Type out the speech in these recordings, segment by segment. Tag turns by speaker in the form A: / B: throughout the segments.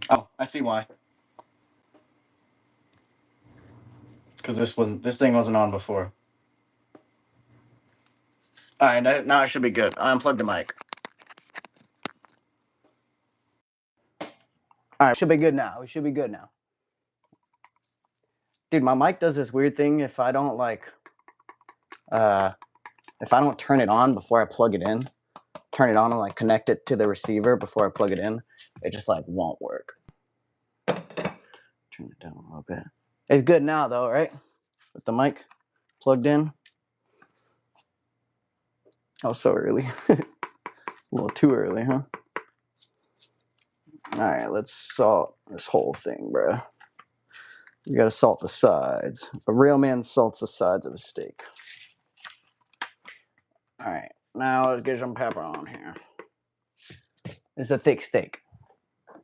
A: Oh, I see why. Because this thing wasn't on before. All right, now it should be good. I unplugged the mic. All right, should be good now. We should be good now. Dude, my mic does this weird thing if I don't if I don't turn it on before I plug it in, turn it on and like connect it to the receiver before I plug it in, it just like won't work. Turn it down a little bit. It's good now though, right? With the mic plugged in. Oh, so early. A little too early, huh? All right, let's salt this whole thing, bro. You gotta salt the sides. A real man salts the sides of a steak. All right, now let's get some pepper on here. It's a thick steak.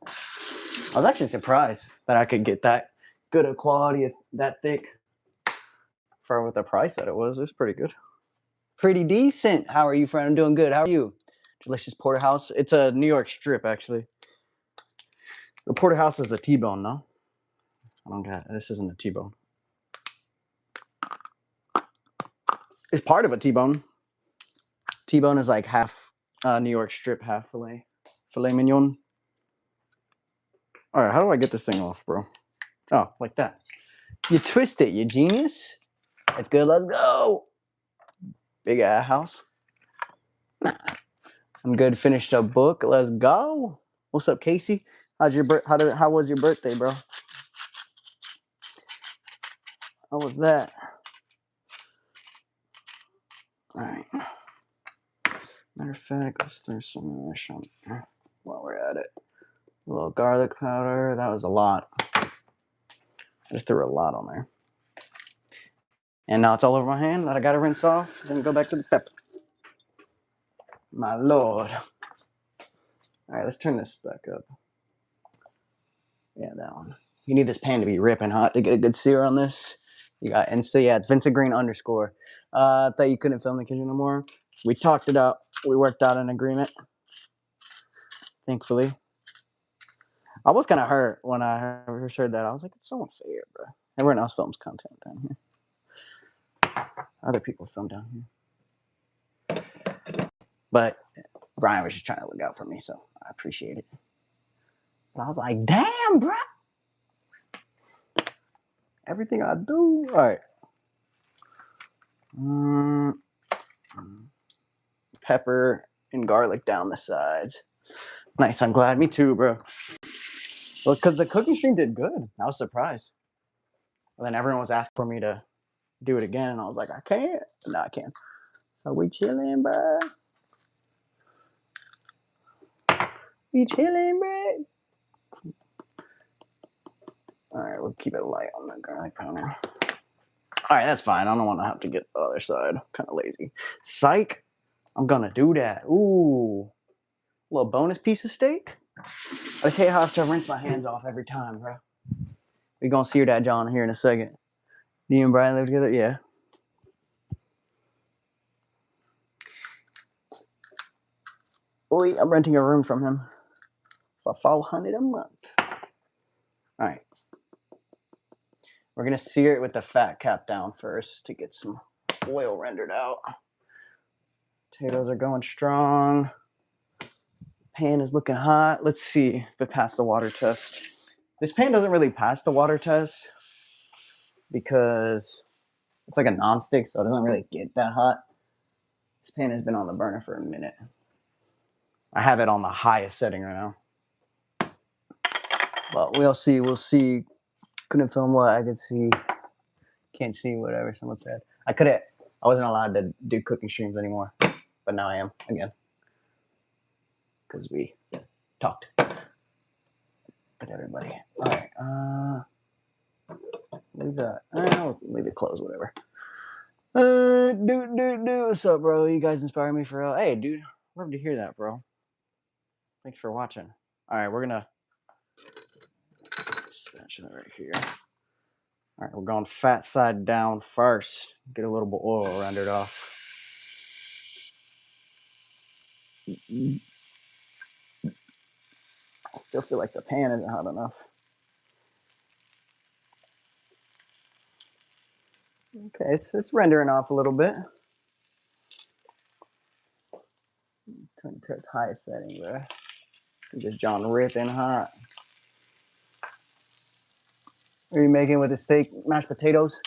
A: I was actually surprised that I could get that good a quality, that thick, for with the price that it was. It was pretty good. Pretty decent. How are you, friend? I'm doing good. How are you? Delicious porterhouse. It's a New York strip, actually. The porterhouse is a T-bone, no? I don't get it. This isn't a T-bone. It's part of a T-bone. T-bone is like half New York strip, half filet mignon. All right, how do I get this thing off, bro? Oh, like that. You twist it, you genius. It's good. Let's go. Big ass house. Nah. I'm good. Finished a book. Let's go. What's up, Casey? How was your birthday, bro? How was that? All right. Matter of fact, let's throw some of this on while we're at it. A little garlic powder. That was a lot. I just threw a lot on there. And now it's all over my hand that I gotta rinse off. Then go back to the pepper. My lord. All right, let's turn this back up. Yeah, that one. You need this pan to be ripping hot to get a good sear on this. You got Insta, yeah, it's Vincent Green _ I thought you couldn't film the kitchen no more. We talked it out. We worked out an agreement. Thankfully. I was kind of hurt when I first heard that. I was like, it's so unfair, bro. Everyone else films content down here. Other people film down here. But Brian was just trying to look out for me, so I appreciate it. But I was like, damn, bro. Everything I do. All right. Pepper and garlic down the sides. Nice. I'm glad. Me too, bro. Well, because the cooking stream did good. I was surprised. And then everyone was asking for me to do it again, and I was like, I can't. No, I can't. So we chilling, bro. We chilling, bro. All right, we'll keep it light on the garlic powder. All right, that's fine. I don't want to have to get the other side. I'm kind of lazy. Psych. I'm gonna do that. Ooh, a little bonus piece of steak. I hate how I have to rinse my hands off every time, bro. We're gonna sear that John here in a second. You and Brian live together? Yeah. Boy, I'm renting a room from him for $400 a month. All right. We're gonna sear it with the fat cap down first to get some oil rendered out. Potatoes are going strong. Pan is looking hot. Let's see if it passed the water test. This pan doesn't really pass the water test because it's like a nonstick, so it doesn't really get that hot. This pan has been on the burner for a minute. I have it on the highest setting right now. But we'll see. We'll see. Couldn't film what I could see. Can't see whatever someone said. I wasn't allowed to do cooking streams anymore, but now I am again because we talked with everybody. All right. Leave that. I'll leave it closed. Whatever. Dude. What's up, bro? You guys inspire me for real. Hey, dude. Love to hear that, bro. Thanks for watching. All right, we're gonna spatula right here. All right, we're going fat side down first. Get a little bit of oil rendered off. Still feel like the pan isn't hot enough. Okay, it's rendering off a little bit. Turn to its highest setting, bro. This John ripping hot. Are you making with the steak mashed potatoes?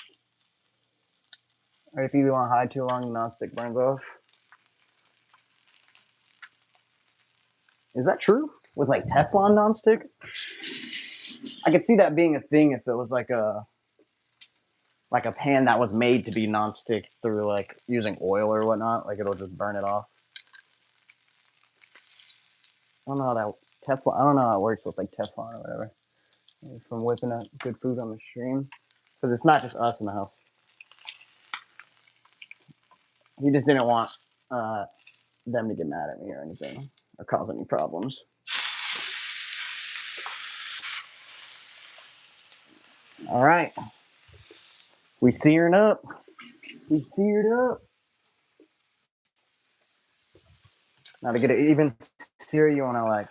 A: Or if you want to hide too long, the nonstick burns off. Is that true? With like Teflon nonstick? I could see that being a thing if it was like a pan that was made to be nonstick through like using oil or whatnot. Like it'll just burn it off. I don't know how that Teflon. I don't know how it works with like Teflon or whatever. From whipping up good food on the stream. So it's not just us in the house. He just didn't want them to get mad at me or anything or cause any problems. All right. We searing up. We seared up. Now to get it even sear, you want to like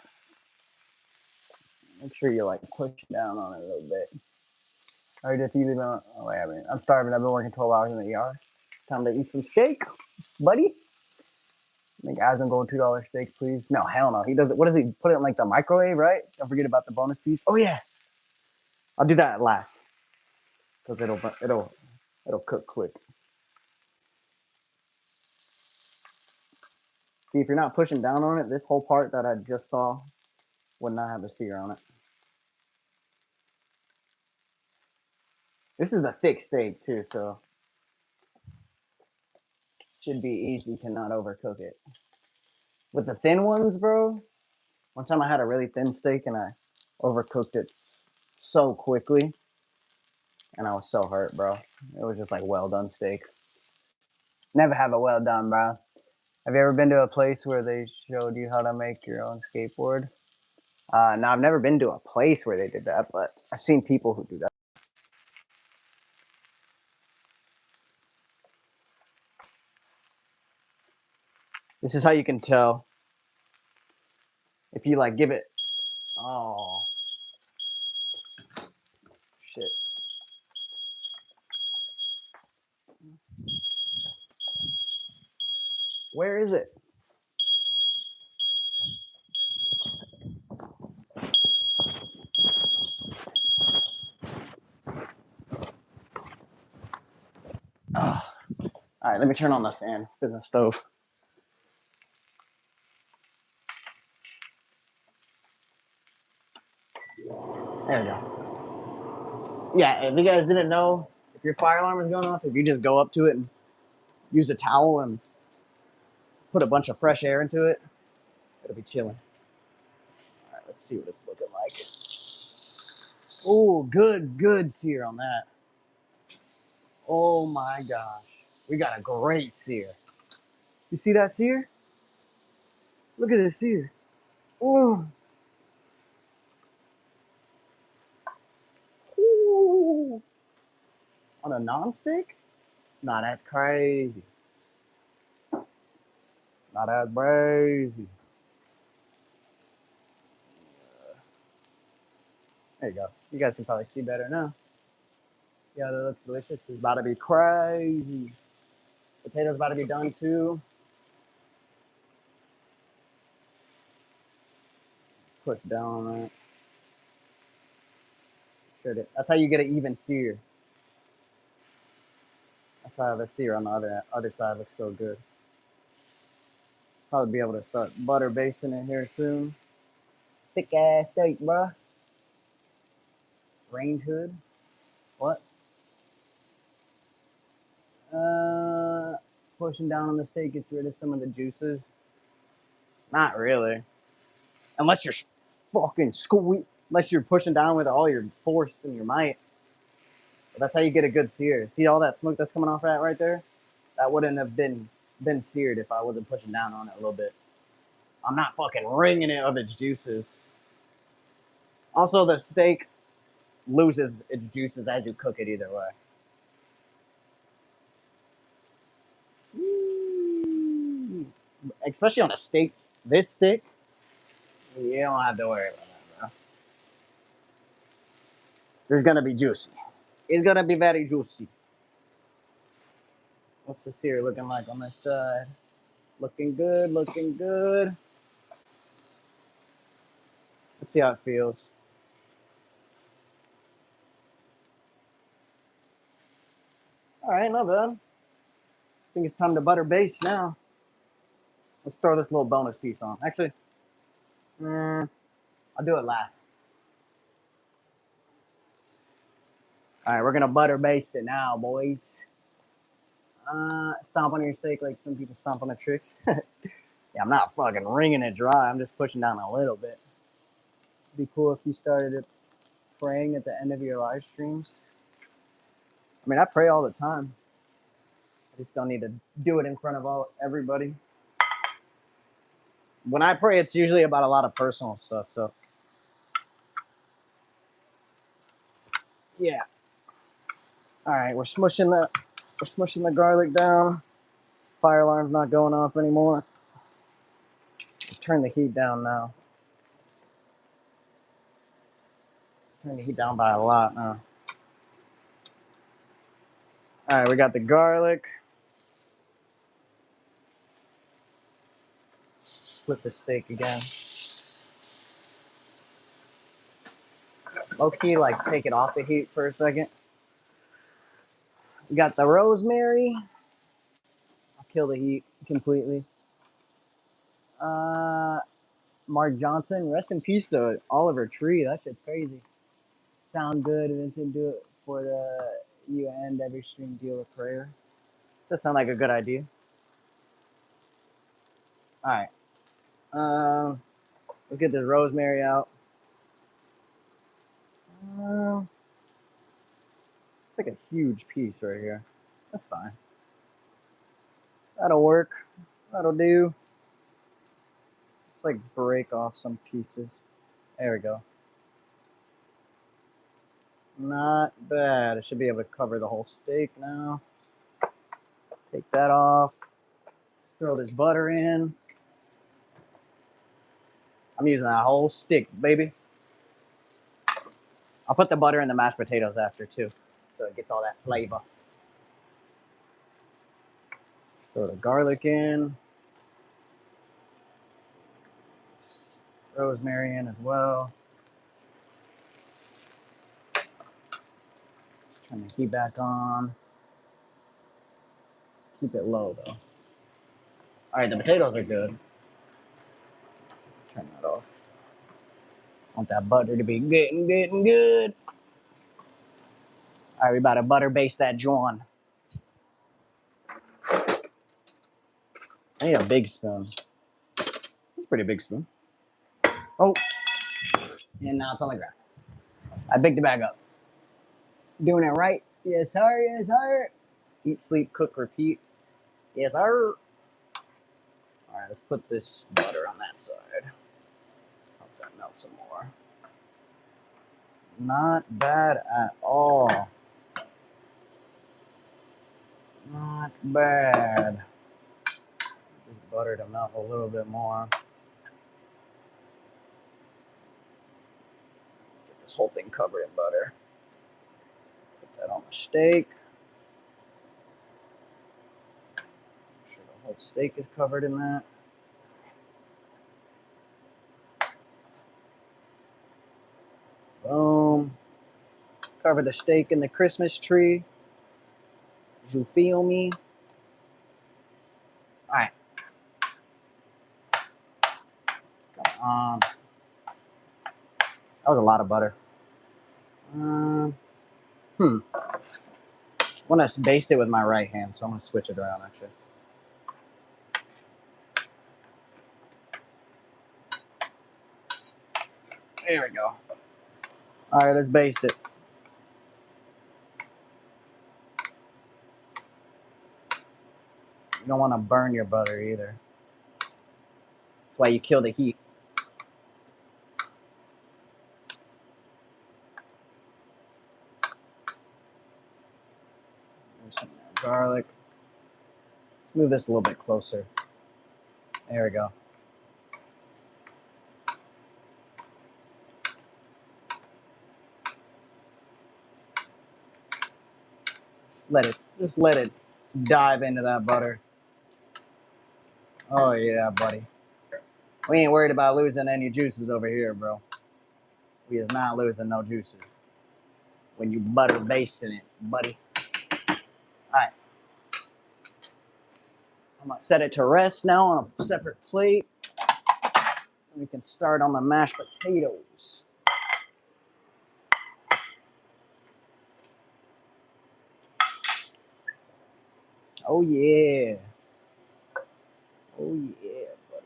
A: make sure you like push down on it a little bit. Or just either on. Oh wait, I'm starving. I've been working 12 hours in the ER. Time to eat some steak, buddy. Make Aslan go $2 steak, please. No, hell no. He does it. What does he put it in like the microwave, right? Don't forget about the bonus piece. Oh yeah, I'll do that last because it'll cook quick. See, if you're not pushing down on it, this whole part that I just saw would not have a sear on it. This is a thick steak too, so should be easy to not overcook it. With the thin ones, bro, one time I had a really thin steak and I overcooked it so quickly and I was so hurt, bro. It was just like well done steak. Never have a well done, bro. Have you ever been to a place where they showed you how to make your own skateboard? No, I've never been to a place where they did that, but I've seen people who do that. This is how you can tell if you like give it. Oh, shit. Where is it? Oh. All right, let me turn on the fan. It's in the stove. There we go. Yeah, if you guys didn't know, if your fire alarm is going off, if you just go up to it and use a towel and put a bunch of fresh air into it, it'll be chilling. All right, let's see what it's looking like. Oh, good sear on that. Oh my gosh. We got a great sear. You see that sear? Look at this sear. Oh. Ooh. On a non-stick? Nah, that's crazy. Nah, that's crazy. There you go. You guys can probably see better now. Yeah, that looks delicious. It's about to be crazy. Potatoes about to be done too. Push down on it. That's how you get an even sear. That's how the sear on the other side looks so good. Probably be able to start butter basting it here soon. Thick ass steak, bruh. Range hood. What? Pushing down on the steak gets rid of some of the juices. Not really. Unless you're fucking unless you're pushing down with all your force and your might. But that's how you get a good sear. See all that smoke that's coming off that right there? That wouldn't have been seared if I wasn't pushing down on it a little bit. I'm not fucking wringing it of its juices. Also, the steak loses its juices as you cook it either way. Especially on a steak this thick, you don't have to worry about that, bro. It's gonna be juicy. It's gonna be very juicy. What's the sear looking like on this side? Looking good, looking good. Let's see how it feels. All right, not bad. I think it's time to butter base now. Let's throw this little bonus piece on. Actually, I'll do it last. All right, we're gonna butter baste it now, boys. Stomp on your steak like some people stomp on the tricks. Yeah, I'm not fucking wringing it dry. I'm just pushing down a little bit. It'd be cool if you started it praying at the end of your live streams. I mean, I pray all the time. I just don't need to do it in front of everybody. When I pray, it's usually about a lot of personal stuff. So, yeah. All right, we're smushing the garlic down. Fire alarm's not going off anymore. Turn the heat down now. Turn the heat down by a lot now. All right, we got the garlic. Flip the steak again. Low key, like take it off the heat for a second. We got the rosemary. I'll kill the heat completely. Mark Johnson, rest in peace to Oliver Tree. That shit's crazy. Sound good. Vincent, do it for the you end every stream deal of prayer. Does sound like a good idea. All right. Let's get this rosemary out. It's like a huge piece right here. That's fine. That'll work. That'll do. Let's like break off some pieces. There we go. Not bad. I should be able to cover the whole steak now. Take that off. Throw this butter in. I'm using that whole stick, baby. I'll put the butter in the mashed potatoes after too, so it gets all that flavor. Throw the garlic in. Rosemary in as well. Turn the heat back on. Keep it low though. All right, the potatoes are good. Turn that off. Want that butter to be getting good. All right, we about to butter baste that joint. I need a big spoon. It's a pretty big spoon. Oh, and now it's on the ground. I picked it back up. Doing it right. Yes, sir. Yes, sir. Eat, sleep, cook, repeat. Yes, sir. All right, let's put this butter on that side. Hope that melts some more. Not bad at all. Not bad. This butter to melt a little bit more. Get this whole thing covered in butter. Put that on the steak. Make sure the whole steak is covered in that. Boom. Cover the steak in the Christmas tree. You feel me? All right. Come on. That was a lot of butter. I want to baste it with my right hand, so I'm going to switch it around actually. There we go. All right, let's baste it. You don't want to burn your butter either. That's why you kill the heat. There's some garlic. Let's move this a little bit closer. There we go. Just let it dive into that butter. Oh yeah, buddy. We ain't worried about losing any juices over here, bro. We is not losing no juices when you butter basting it, buddy. All right. I'm gonna set it to rest now on a separate plate. We can start on the mashed potatoes. Oh yeah. Oh yeah, buddy.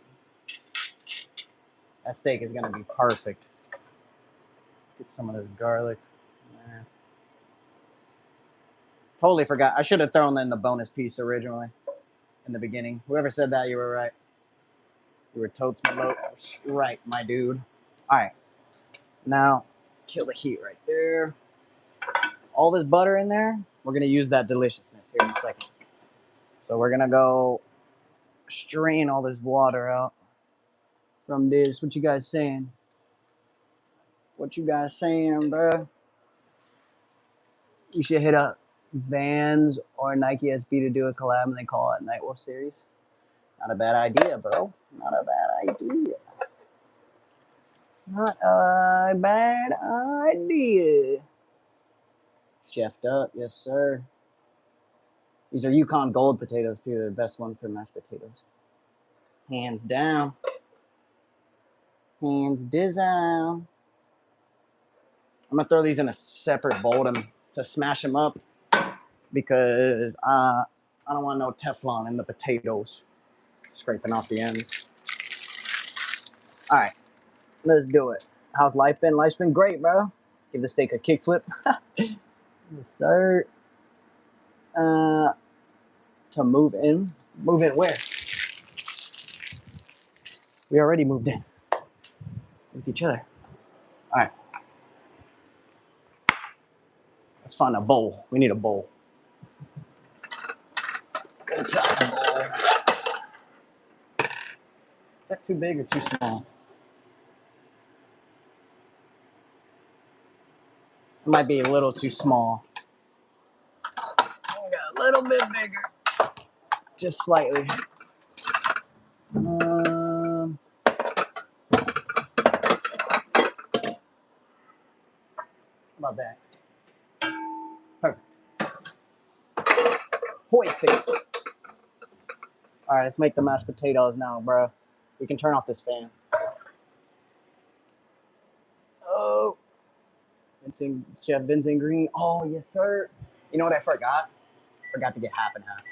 A: That steak is gonna be perfect. Get some of this garlic. There. Totally forgot. I should have thrown in the bonus piece originally in the beginning. Whoever said that, you were right. You were totes right, my dude. All right. Now, kill the heat right there. All this butter in there, we're going to use that deliciousness here in a second. So we're going to go strain all this water out from this. What you guys saying? What you guys saying, bro? You should hit up Vans or Nike SB to do a collab and they call it Nightwolf Series. Not a bad idea, bro. Not a bad idea. Not a bad idea. Chefed up, yes, sir. These are Yukon Gold potatoes, too. They're the best one for mashed potatoes. Hands down. Hands down. I'm going to throw these in a separate bowl to smash them up because I don't want no Teflon in the potatoes. Scraping off the ends. All right. Let's do it. How's life been? Life's been great, bro. Give the steak a kickflip. Yes, sir. To move in. Move in where? We already moved in. With each other. All right. Let's find a bowl. We need a bowl. Good size bowl. Is that too big or too small? It might be a little too small. A little bit bigger. Just slightly. How about that? Perfect. Perfect. All right, let's make the mashed potatoes now, bro. We can turn off this fan. Oh, Chef Vincent Green. Oh, yes, sir. You know what I forgot? Forgot to get half and half.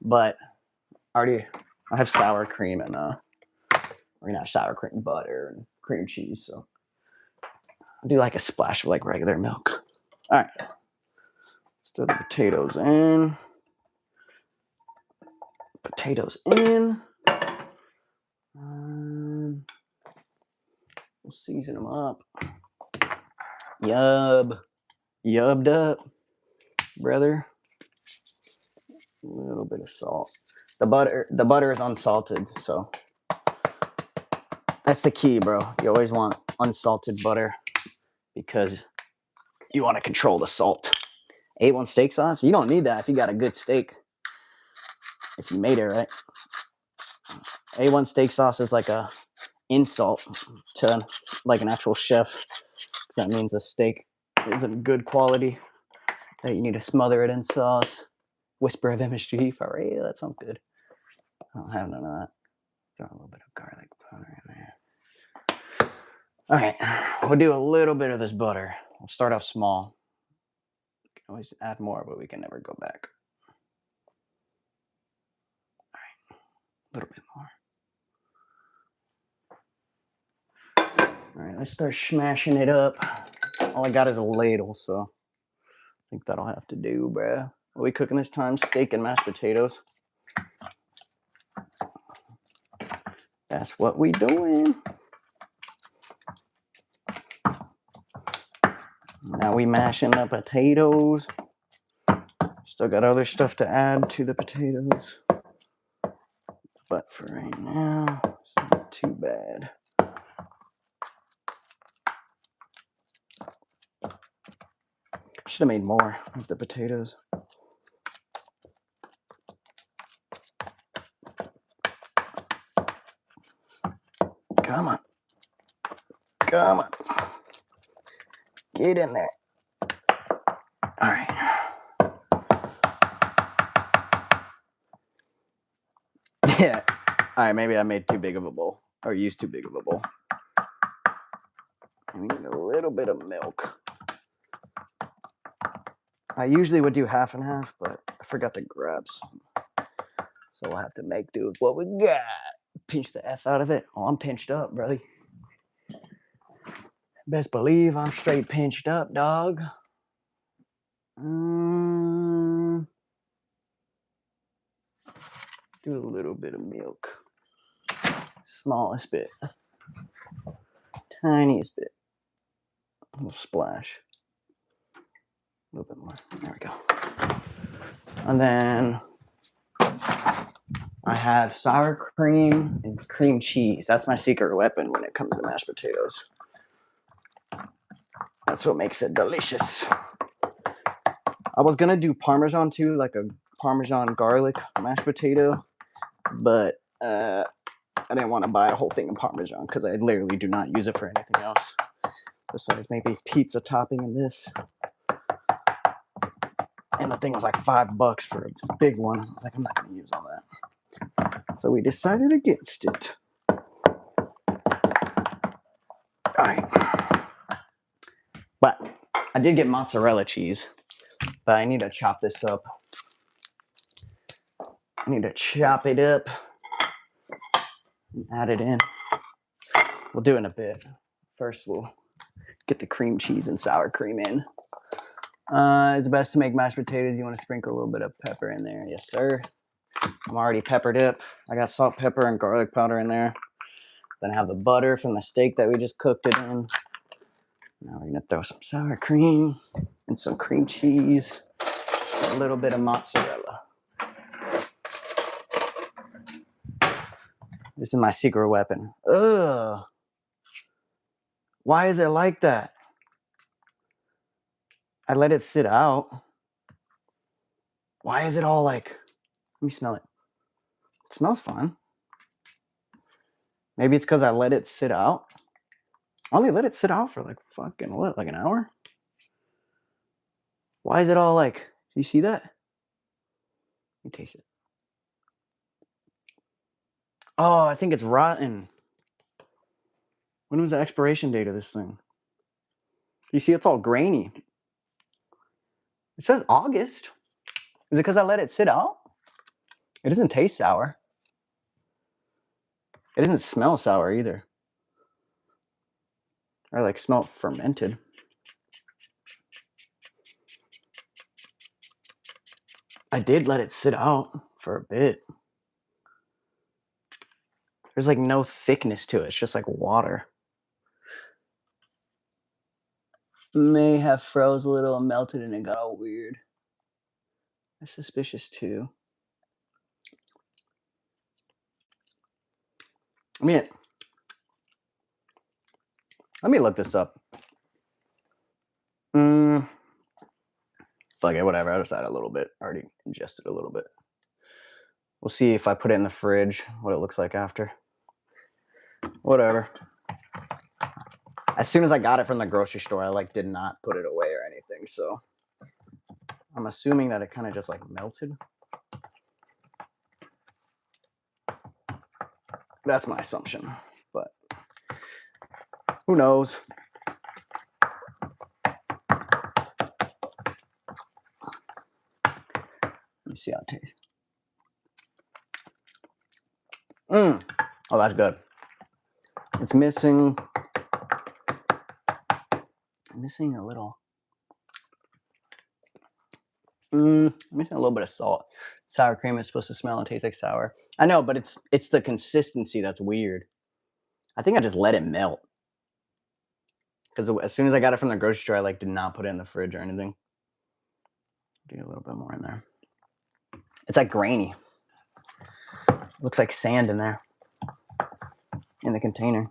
A: But I have sour cream and we're gonna have sour cream butter and cream cheese. So I'll do like a splash of like regular milk. All right, let's throw the potatoes in. Potatoes in. We'll season them up. Yubbed up, brother. A little bit of salt. The butter is unsalted, so that's the key, bro. You always want unsalted butter because you want to control the salt. A1 steak sauce, you don't need that if you got a good steak. If you made it right. A1 steak sauce is like a insult to like an actual chef. That means the steak isn't good quality. That you need to smother it in sauce. Whisper of MSG for real. That sounds good. I don't have none of that. Throw a little bit of garlic powder in there. All right, we'll do a little bit of this butter. We'll start off small. We can always add more, but we can never go back. All right, a little bit more. All right, let's start smashing it up. All I got is a ladle, so I think that'll have to do, bruh. What are we cooking this time? Steak and mashed potatoes. That's what we doing. Now we mashing the potatoes. Still got other stuff to add to the potatoes. But for right now, it's not too bad. Should have made more of the potatoes. Come on. Come on. Get in there. All right. Yeah. All right, maybe I made too big of a bowl. Or used too big of a bowl. I need a little bit of milk. I usually would do half and half, but I forgot to grab some. So we'll have to make do with what we got. Pinch the F out of it. Oh, I'm pinched up, brother. Best believe I'm straight pinched up, dog. Do a little bit of milk. Smallest bit. Tiniest bit. A little splash. A little bit more. There we go. And then I have sour cream and cream cheese. That's my secret weapon when it comes to mashed potatoes. That's what makes it delicious. I was gonna do Parmesan too, like a Parmesan garlic mashed potato, but I didn't want to buy a whole thing of Parmesan because I literally do not use it for anything else. Besides maybe pizza topping in this. And the thing was like $5 for a big one. I was like, I'm not gonna use all that. So we decided against it. All right. But I did get mozzarella cheese, but I need to chop this up. I need to chop it up and add it in. We'll do it in a bit. First, we'll get the cream cheese and sour cream in. It's best to make mashed potatoes. You want to sprinkle a little bit of pepper in there. Yes, sir. I'm already peppered up. I got salt, pepper, and garlic powder in there. Then I have the butter from the steak that we just cooked it in. Now we're going to throw some sour cream and some cream cheese, and a little bit of mozzarella. This is my secret weapon. Ugh. Why is it like that? I let it sit out. Why is it all like... Let me smell it. It smells fine. Maybe it's because I let it sit out. I only let it sit out for like fucking what? Like an hour? Why is it all like... Do you see that? Let me taste it. Oh, I think it's rotten. When was the expiration date of this thing? You see, it's all grainy. It says August. Is it because I let it sit out? It doesn't taste sour. It doesn't smell sour either. Or like smell fermented. I did let it sit out for a bit. There's like no thickness to it. It's just like water. May have froze a little and melted and it got all weird. That's suspicious too. I mean, let me look this up. Fuck it, whatever. I just add a little bit. I already ingested a little bit. We'll see if I put it in the fridge, what it looks like after. Whatever. As soon as I got it from the grocery store, I like did not put it away or anything. So I'm assuming that it kind of just like melted. That's my assumption, but who knows? Let me see how it tastes. Oh, that's good. It's missing a little. Missing a little bit of salt. Sour cream is supposed to smell and taste like sour. I know, but it's the consistency that's weird. I think I just let it melt. Because as soon as I got it from the grocery store, I like did not put it in the fridge or anything. Do a little bit more in there. It's like grainy. Looks like sand in there. In the container.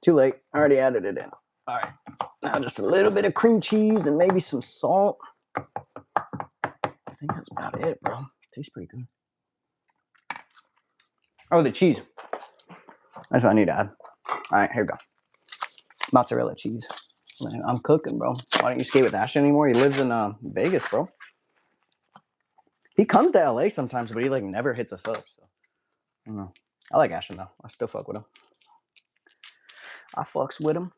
A: Too late. I already added it in. All right. Now just a little bit of cream cheese and maybe some salt. I think that's about it, bro. Tastes pretty good. Oh, the cheese. That's what I need to add. All right, here we go. Mozzarella cheese. Man, I'm cooking, bro. Why don't you skate with Ashton anymore? He lives in Vegas, bro. He comes to LA sometimes, but he like never hits us up. So I don't know. I like Ashton though. I still fuck with him. I fucks with him.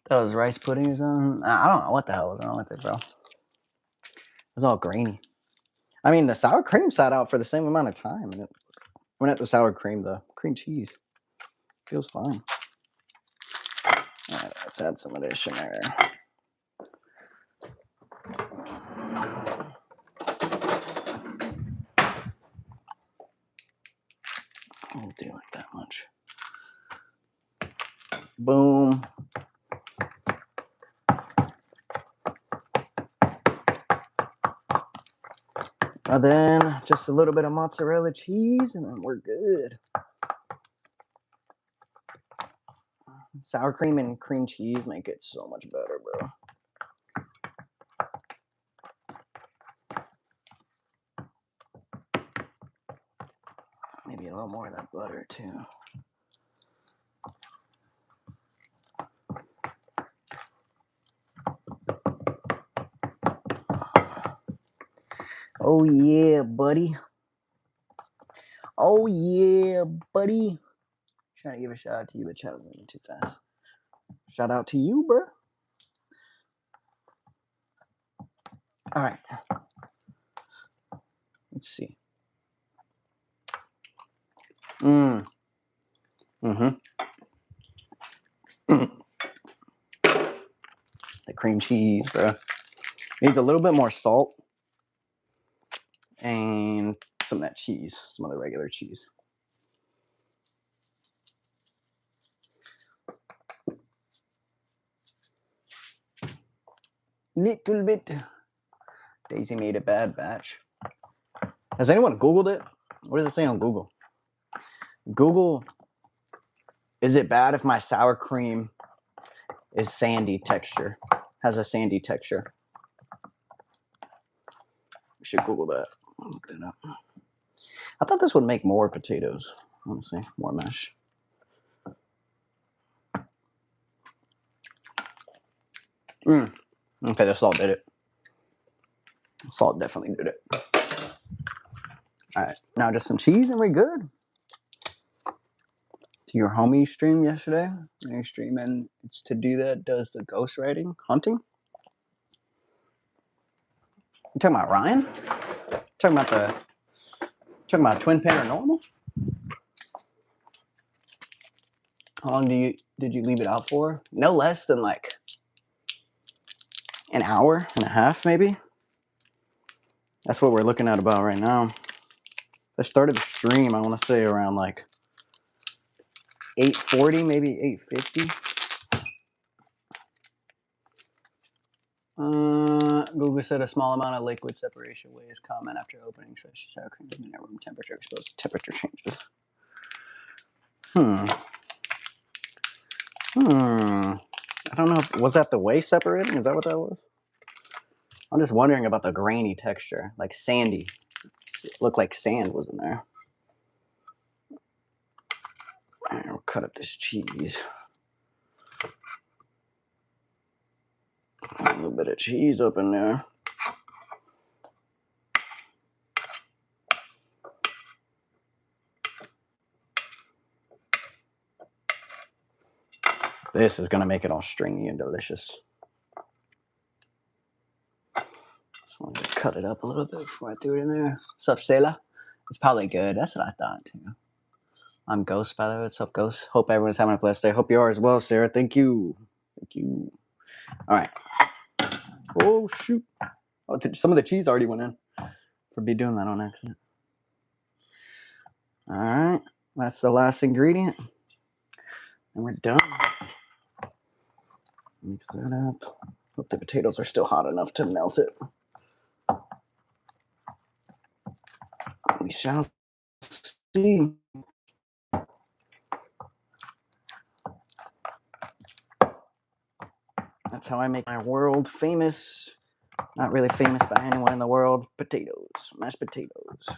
A: Those rice puddings on. I don't know what the hell was wrong with it, bro. It was all grainy. I mean, the sour cream sat out for the same amount of time, and not the sour cream, the cream cheese feels fine. All right, let's add some of this in there. I won't do like that much. Boom. And then just a little bit of mozzarella cheese, and then we're good. Sour cream and cream cheese make it so much better, bro. Maybe a little more of that butter, too. Oh, yeah, buddy. Oh, yeah, buddy. Trying to give a shout out to you, but chat was moving too fast. Shout out to you, bro. All right. Let's see. Mm. Mm-hmm. The cream cheese, bro. Needs a little bit more salt and some of that cheese, some of the regular cheese. Little bit. Daisy made a bad batch. Has anyone Googled it? What does it say on Google? Google, is it bad if my sour cream is sandy texture? Has a sandy texture. We should Google that. I'll look that up. I thought this would make more potatoes. Honestly, more mash. Okay, the salt did it. Salt definitely did it. All right, now just some cheese and we're good. To your homie stream yesterday. Your stream, and it's to do that does the ghost writing hunting. You talking about Ryan? Talking about Twin Paranormal? How long did you leave it out for? No less than like an hour and a half, maybe. That's what we're looking at about right now. I started the stream, I want to say around like 8:40, maybe 8:50. Google said a small amount of liquid separation weighs common after opening, so sour cream in room temperature exposed to temperature changes. I don't know. Was that the whey separating? Is that what that was? I'm just wondering about the grainy texture, like sandy. It looked like sand was in there. All right, we'll cut up this cheese. A little bit of cheese up in there. This is going to make it all stringy and delicious. Just wanted to cut it up a little bit before I threw it in there. What's up, Stella? It's probably good. That's what I thought, too. I'm Ghost, by the way. What's up, Ghost? Hope everyone's having a blessed day. Hope you are as well, Sarah. Thank you. Thank you. All right. Oh, shoot. Oh, some of the cheese already went in. For be doing that on accident. All right. That's the last ingredient. And we're done. Mix that up. Hope the potatoes are still hot enough to melt it. We shall see. That's how I make my world famous, not really famous by anyone in the world, potatoes, mashed potatoes.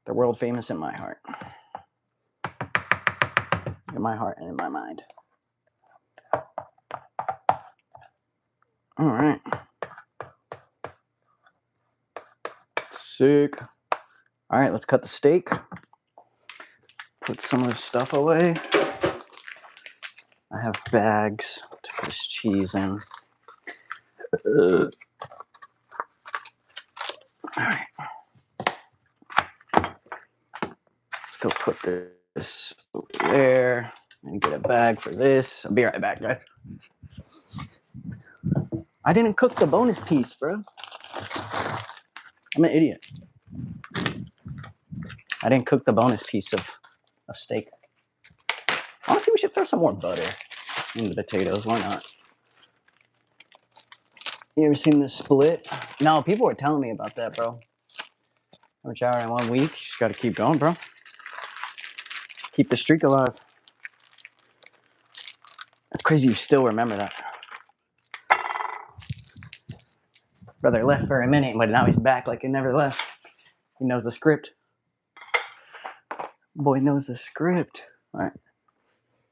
A: They're world famous in my heart. In my heart and in my mind. All right. Sick. All right, let's cut the steak. Put some of the stuff away. I have bags to put this cheese in. All right. Let's go put this over there and get a bag for this. I'll be right back, guys. I didn't cook the bonus piece, bro. I'm an idiot. I didn't cook the bonus piece of steak. Honestly, we should throw some more butter in the potatoes. Why not? You ever seen The Split? No, people were telling me about that, bro. How much hour in 1 week? You just got to keep going, bro. Keep the streak alive. That's crazy you still remember that. Brother left for a minute, but now he's back like he never left. He knows the script. Boy knows the script. All right.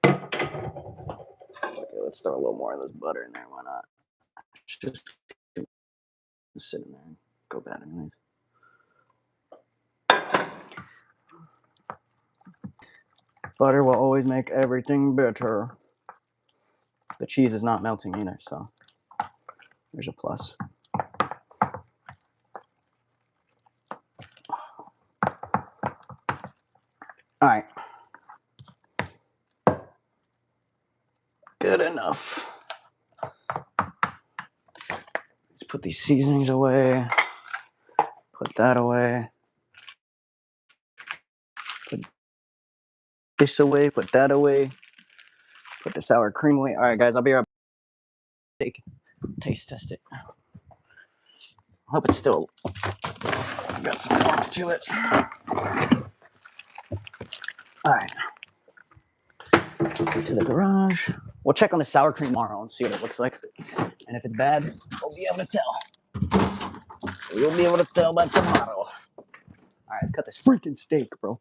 A: Okay, let's throw a little more of this butter in there. Why not? Just sit in there and go bad anyways. Butter will always make everything better. The cheese is not melting either, so there's a plus. All right. Good enough. Let's put these seasonings away. Put that away. Put this away. Put that away. Put the sour cream away. All right, guys, I'll be right back. Taste test it. I hope it's still got some warmth to it. All right. To the garage. We'll check on the sour cream tomorrow and see what it looks like. And if it's bad, we'll be able to tell. You'll be able to tell by tomorrow. All right, let's cut this freaking steak, bro.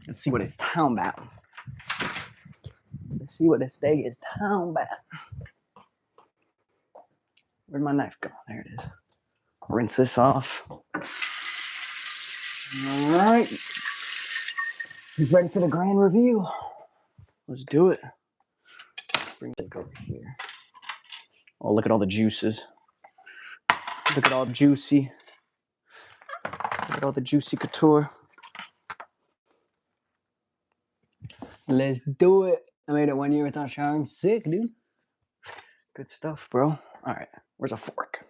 A: Let's see what it's town about. Let's see what this steak is town about. Where'd my knife go? There it is. Rinse this off. All right. He's ready for the grand review. Let's do it. Bring it over here. Oh, look at all the juices. Look at all juicy. Look at all the juicy couture. Let's do it. I made it 1 year without showering. Sick, dude. Good stuff, bro. All right. Where's a fork?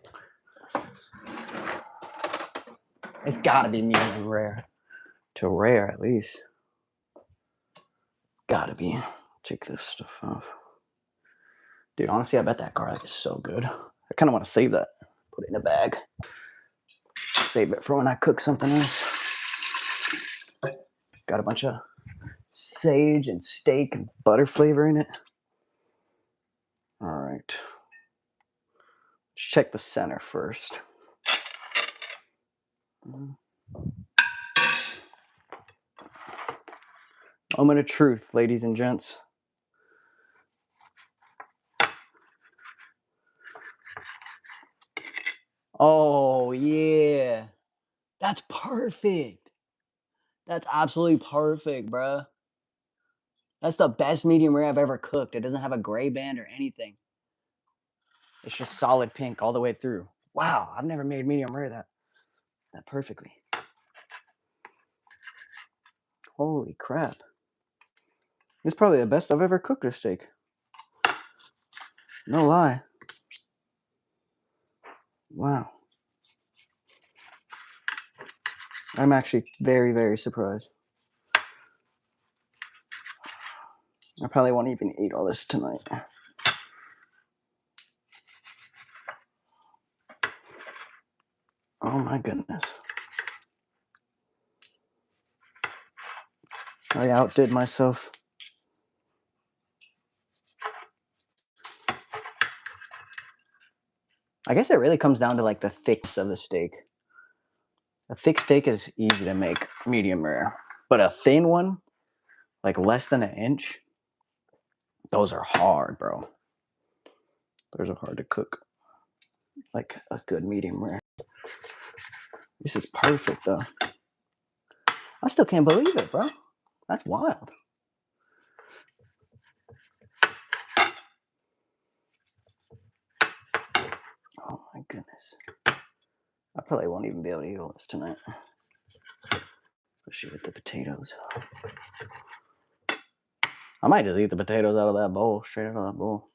A: It's gotta be medium rare. To rare, at least. Gotta be. Take this stuff off. Dude, honestly, I bet that garlic is so good. I kind of want to save that. Put it in a bag. Save it for when I cook something else. Got a bunch of sage and steak and butter flavor in it. All right. Let's check the center first. Moment of truth, ladies and gents. Oh, yeah. That's perfect. That's absolutely perfect, bruh. That's the best medium rare I've ever cooked. It doesn't have a gray band or anything. It's just solid pink all the way through. Wow, I've never made medium rare that perfectly. Holy crap. It's probably the best I've ever cooked a steak. No lie. Wow. I'm actually very, very surprised. I probably won't even eat all this tonight. Oh my goodness. I outdid myself. I guess it really comes down to like the thickness of the steak. A thick steak is easy to make medium rare, but a thin one, like less than an inch, those are hard, bro. Those are hard to cook. Like a good medium rare. This is perfect, though. I still can't believe it, bro. That's wild. Oh my goodness. I probably won't even be able to eat all this tonight. Especially with the potatoes. I might just eat the potatoes out of that bowl, straight out of that bowl.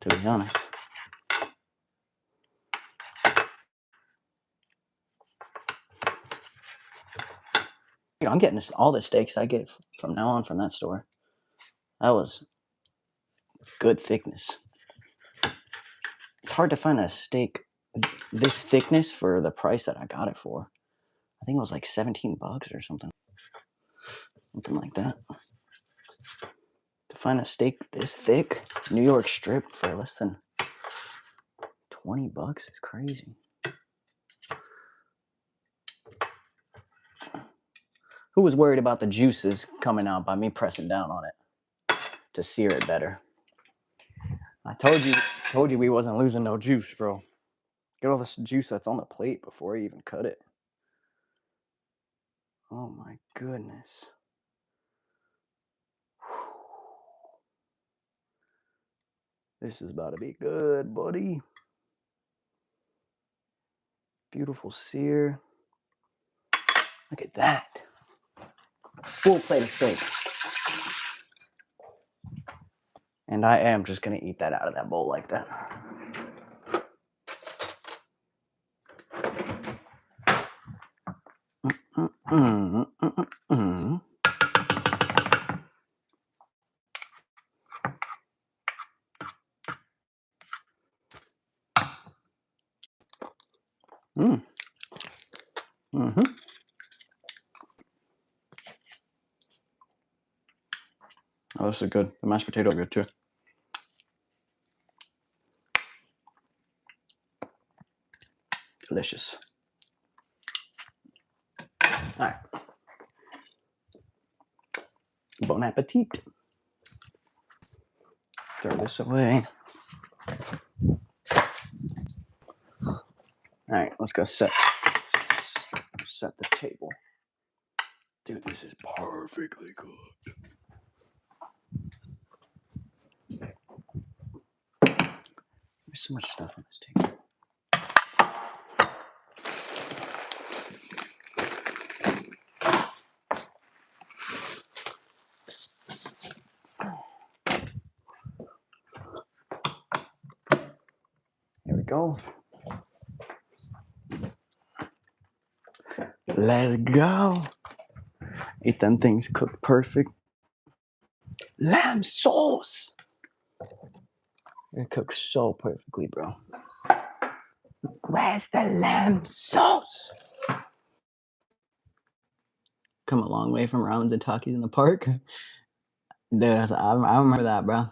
A: To be honest. You know, I'm getting all the steaks I get from now on from that store. That was good thickness. It's hard to find a steak this thickness for the price that I got it for. I think it was like $17 or something. Something like that. To find a steak this thick, New York strip for less than $20 is crazy. Who was worried about the juices coming out by me pressing down on it to sear it better? I told you we wasn't losing no juice, bro. Get all this juice that's on the plate before you even cut it. Oh my goodness. This is about to be good, buddy. Beautiful sear. Look at that. Full plate of steak. And I am just going to eat that out of that bowl like that. Oh, this is good. The mashed potatoes are good too. Delicious. All right. Bon appetit. Throw this away. All right, let's go set the table. Dude, this is perfectly cooked. There's so much stuff on this table. Here we go. Let's go. Eat them things cooked perfect. Lamb sauce. It cooks so perfectly, bro. Where's the lamb sauce? Come a long way from ramen and Takis in the park. Dude, I remember that, bro.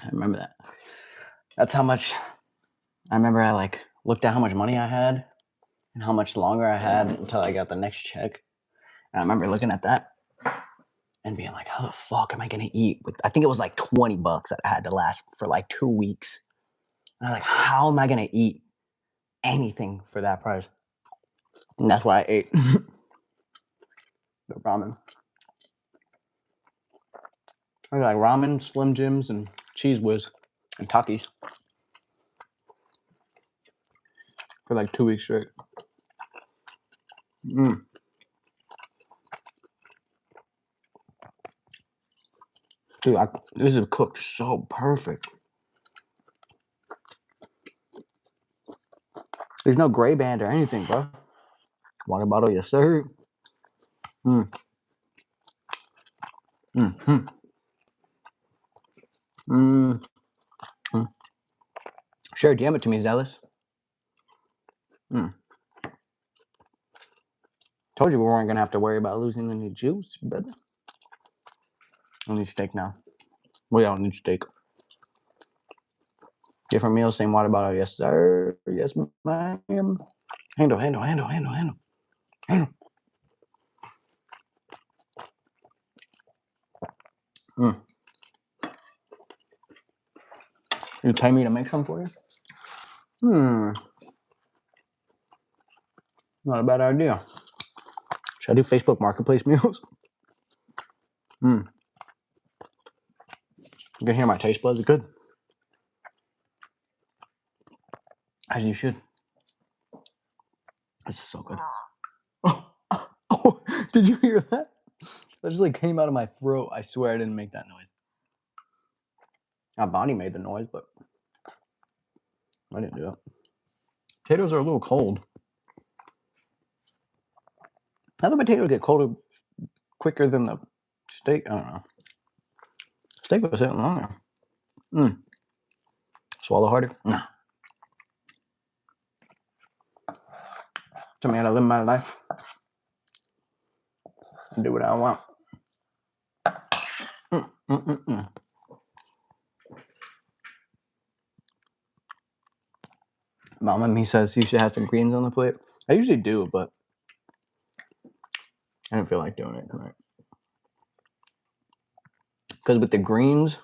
A: I remember that. That's how much. I remember I like looked at how much money I had and how much longer I had until I got the next check. And I remember looking at that and being like, how the fuck am I gonna eat? I think it was like $20 that I had to last for like 2 weeks. And I was like, how am I gonna eat anything for that price? And that's why I ate the ramen. I like ramen, Slim Jims, and Cheese Whiz and Takis for like 2 weeks straight. Dude, this is cooked so perfect. There's no gray band or anything, bro. Water bottle, yes, sir. Sure, DM it to me, Zealous. Told you we weren't gonna have to worry about losing any juice, brother. I need steak now. We all need steak. Different meals, same water bottle, yes, sir. Yes, ma'am. Handle. You pay me to make some for you? Not a bad idea. Should I do Facebook Marketplace meals? You can hear my taste buds are good. As you should. This is so good. Oh, did you hear that? That just like came out of my throat. I swear I didn't make that noise. Now Bonnie made the noise, but I didn't do it. Potatoes are a little cold. How do potatoes get colder quicker than the steak? I don't know. Steak was sitting longer. Swallow harder? Nah. Tell me how to live my life. And do what I want. Mama me says you should have some greens on the plate. I usually do, but I didn't feel like doing it tonight. Because with the greens,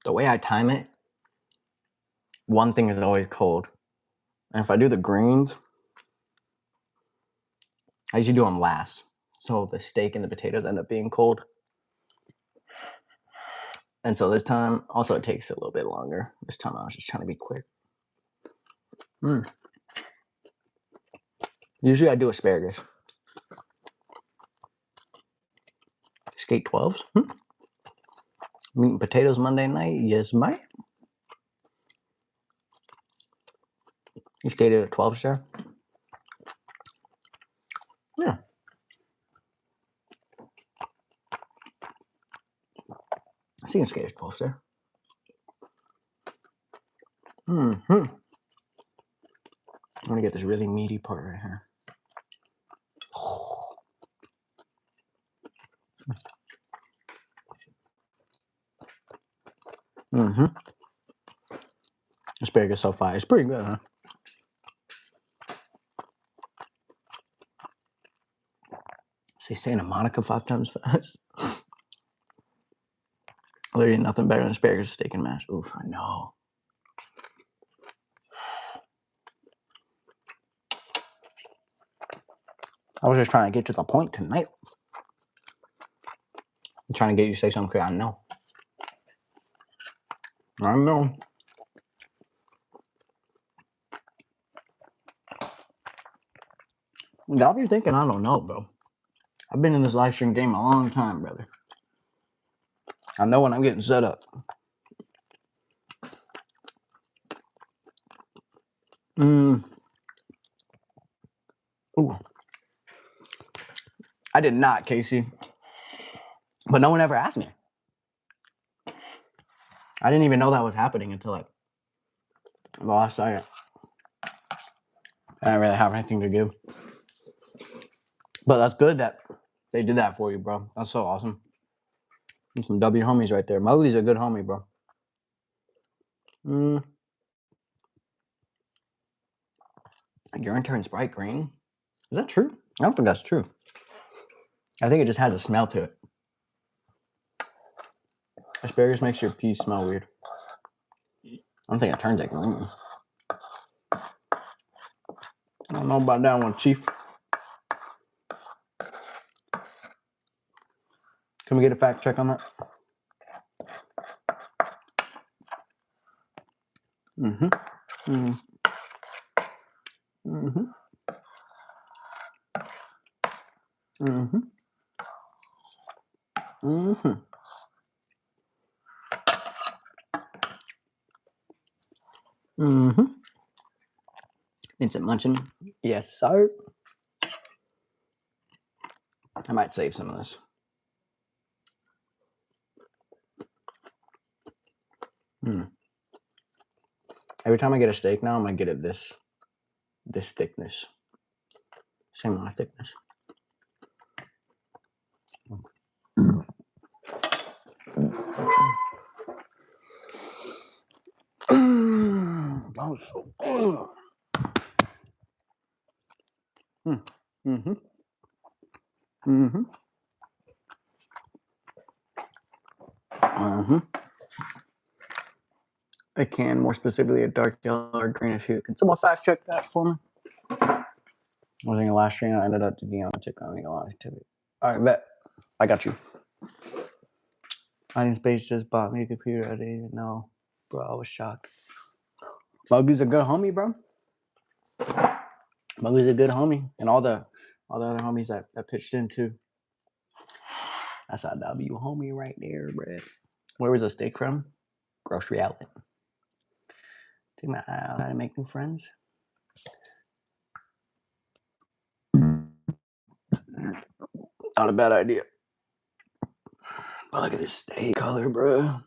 A: the way I time it, one thing is always cold. And if I do the greens, I usually do them last. So the steak and the potatoes end up being cold. And so this time, also it takes a little bit longer. This time I was just trying to be quick. Usually I do asparagus. Skate 12s? Meat and potatoes Monday night? Yes, mate. You skated at 12 star? Yeah. I seen you skate at 12 star. I'm gonna get this really meaty part right here. Asparagus so far. It's pretty good, huh? Say Santa Monica 5 times fast. Literally nothing better than asparagus, steak, and mash. Oof, I know. I was just trying to get to the point tonight. I'm trying to get you to say something because I know. I know. Y'all be thinking I don't know, bro. I've been in this live stream game a long time, brother. I know when I'm getting set up. Ooh. I did not, Casey. But no one ever asked me. I didn't even know that was happening until like the last second. I didn't really have anything to give. But that's good that they did that for you, bro. That's so awesome. Some W homies right there. Mowgli's a good homie, bro. Urine turns bright green? Is that true? I don't think that's true. I think it just has a smell to it. Asparagus makes your pee smell weird. I don't think it turns it green. I don't know about that one, Chief. Can we get a fact check on that? Instant munching. Yes, sir. I might save some of this. Every time I get a steak now, I'm gonna get it this thickness. Same amount of thickness. That was so good. Mm-hmm. Mm-hmm. Uh-huh. A can, more specifically a dark yellow or greenish hue. Can someone fact check that for me? I was in the last stream. I ended up to be on check on a lot of activity. All right, bet. I got you. Iron Space just bought me a computer. I didn't even know. Bro, I was shocked. Muggy's a good homie, bro. Muggy's a good homie. And all the other homies that pitched in too. That's a W homie right there, bro. Where was the steak from? Grocery outlet. Take my eye out how to make new friends. Not a bad idea. But look at this steak color, bro.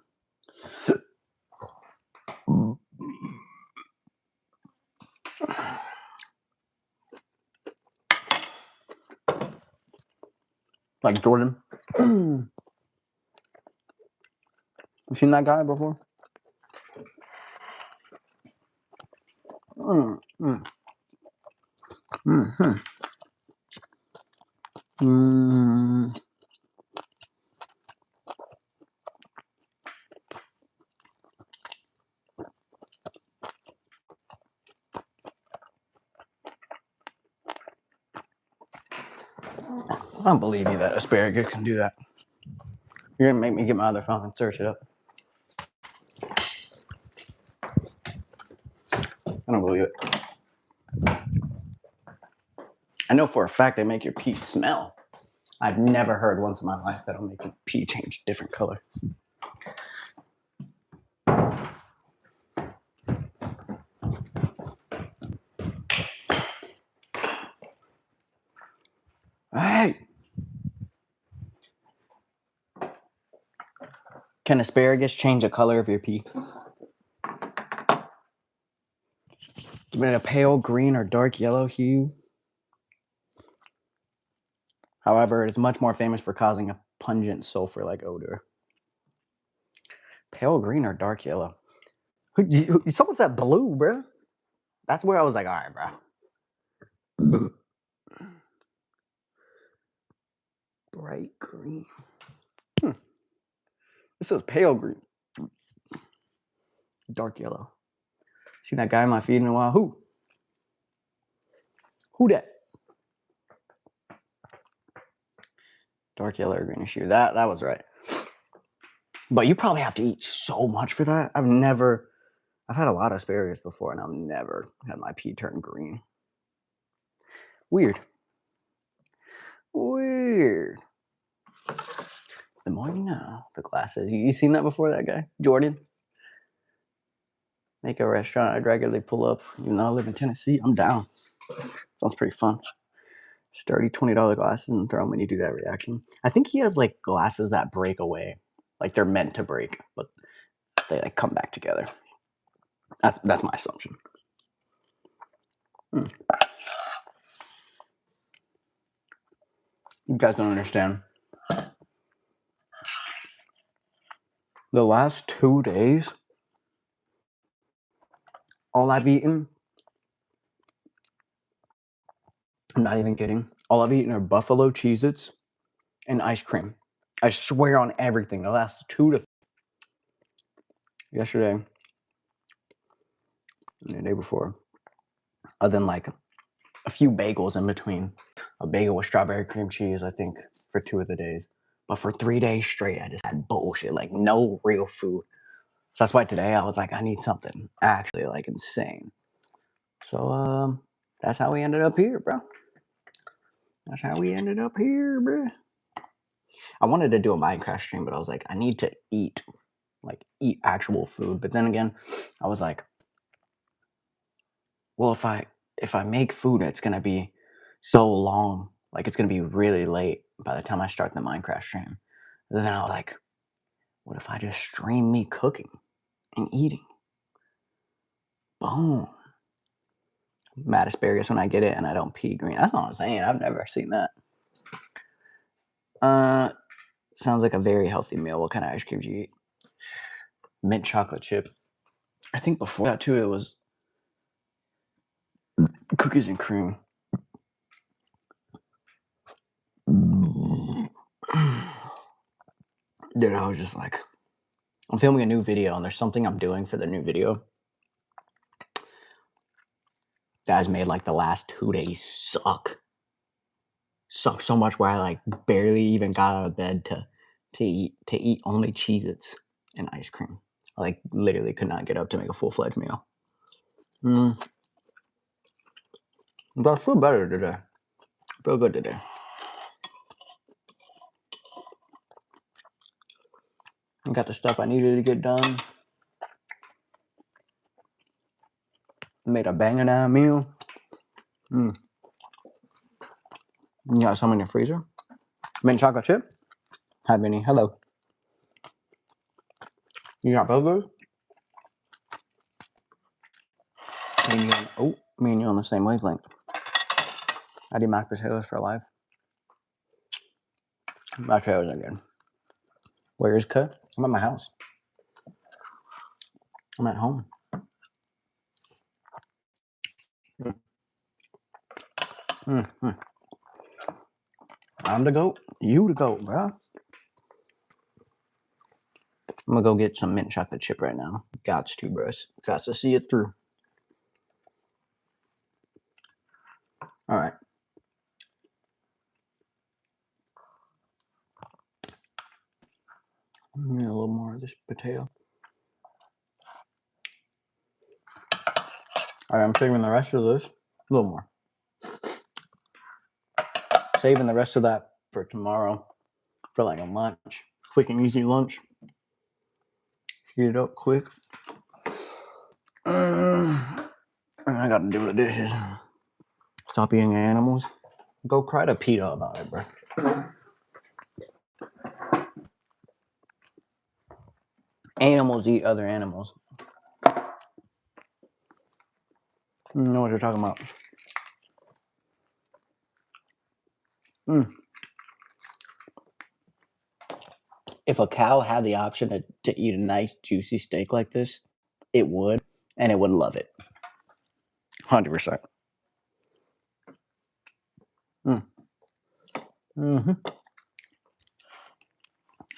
A: Like Jordan. You seen that guy before? Mm-hmm. Mm. I don't believe you that asparagus can do that. You're gonna make me get my other phone and search it up. I don't believe it. I know for a fact they make your pee smell. I've never heard once in my life that'll make your pee change a different color. Hey, can asparagus change the color of your pee? Give it a pale green or dark yellow hue. However, it is much more famous for causing a pungent sulfur-like odor. Pale green or dark yellow? Someone said blue, bro. That's where I was like, all right, bro. Bright green. This says pale green. Dark yellow. Seen that guy in my feed in a while? Who? Who that? Dark yellow or greenish hue. That was right. But you probably have to eat so much for that. I've had a lot of asparagus before, and I've never had my pee turn green. Weird. The more you know. The glasses. You seen that before, that guy? Jordan? Make a restaurant I'd regularly pull up. Even though I live in Tennessee, I'm down. Sounds pretty fun. Sturdy $20 glasses and throw them when you do that reaction. I think he has like glasses that break away. Like they're meant to break, but they like come back together. That's my assumption. You guys don't understand. The last 2 days, all I've eaten, I'm not even kidding, all I've eaten are buffalo Cheez-Its and ice cream. I swear on everything. The last 2 to yesterday and the day before. Other than like a few bagels in between. A bagel with strawberry cream cheese, I think, for 2 of the days. But for 3 days straight, I just had bullshit, like no real food. So that's why today I was like, I need something actually like insane. So that's how we ended up here, bro. That's how we ended up here, bro. I wanted to do a Minecraft stream, but I was like, I need to eat actual food. But then again, I was like, well, if I make food, it's gonna be so long. Like it's gonna be really late by the time I start the Minecraft stream. And then I was like, what if I just stream me cooking and eating? Boom. Mad asparagus when I get it and I don't pee green. That's what I'm saying. I've never seen that. Sounds like a very healthy meal. What kind of ice cream do you eat? Mint chocolate chip. I think before that too, it was cookies and cream. Dude, I was just like, I'm filming a new video, and there's something I'm doing for the new video. Guys made like the last 2 days suck so much where I like barely even got out of bed to eat only Cheez-Its and ice cream. I like literally could not get up to make a full-fledged meal. But I feel better today. I feel good today. I got the stuff I needed to get done. Made a banging ass meal. You got some in the freezer? Mint chocolate chip? Hi, Vinny. Hello. You got burgers? Me and you on the same wavelength. I do mashed potatoes for life. Mashed potatoes again. Where is Cut? I'm at my house. I'm at home. I'm the goat. You the goat, bro. I'm gonna go get some mint chocolate chip right now. Gots to, bros. Gots to see it through. All right. Need a little more of this potato. All right, I'm saving the rest of this. A little more. Saving the rest of that for tomorrow for like a lunch. Quick and easy lunch. Heat it up quick. I gotta do the dishes. Stop eating animals. Go cry to PETA about it, bro. Animals eat other animals. You know what you're talking about. If a cow had the option to eat a nice juicy steak like this, it would, and it would love it. 100%.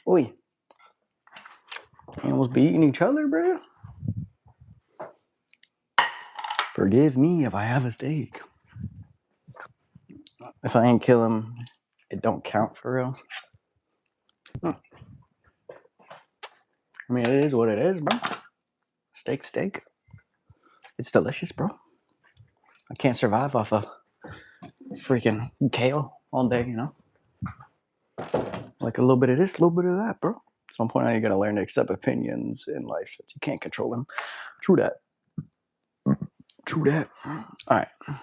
A: Oi. Animals be eating each other, bro. Forgive me if I have a steak. If I ain't kill him, it don't count for real. I mean, it is what it is, bro. Steak. It's delicious, bro. I can't survive off of freaking kale all day, you know? Like a little bit of this, a little bit of that, bro. At some point, you gotta learn to accept opinions in life that you can't control them. True that. All right. I'm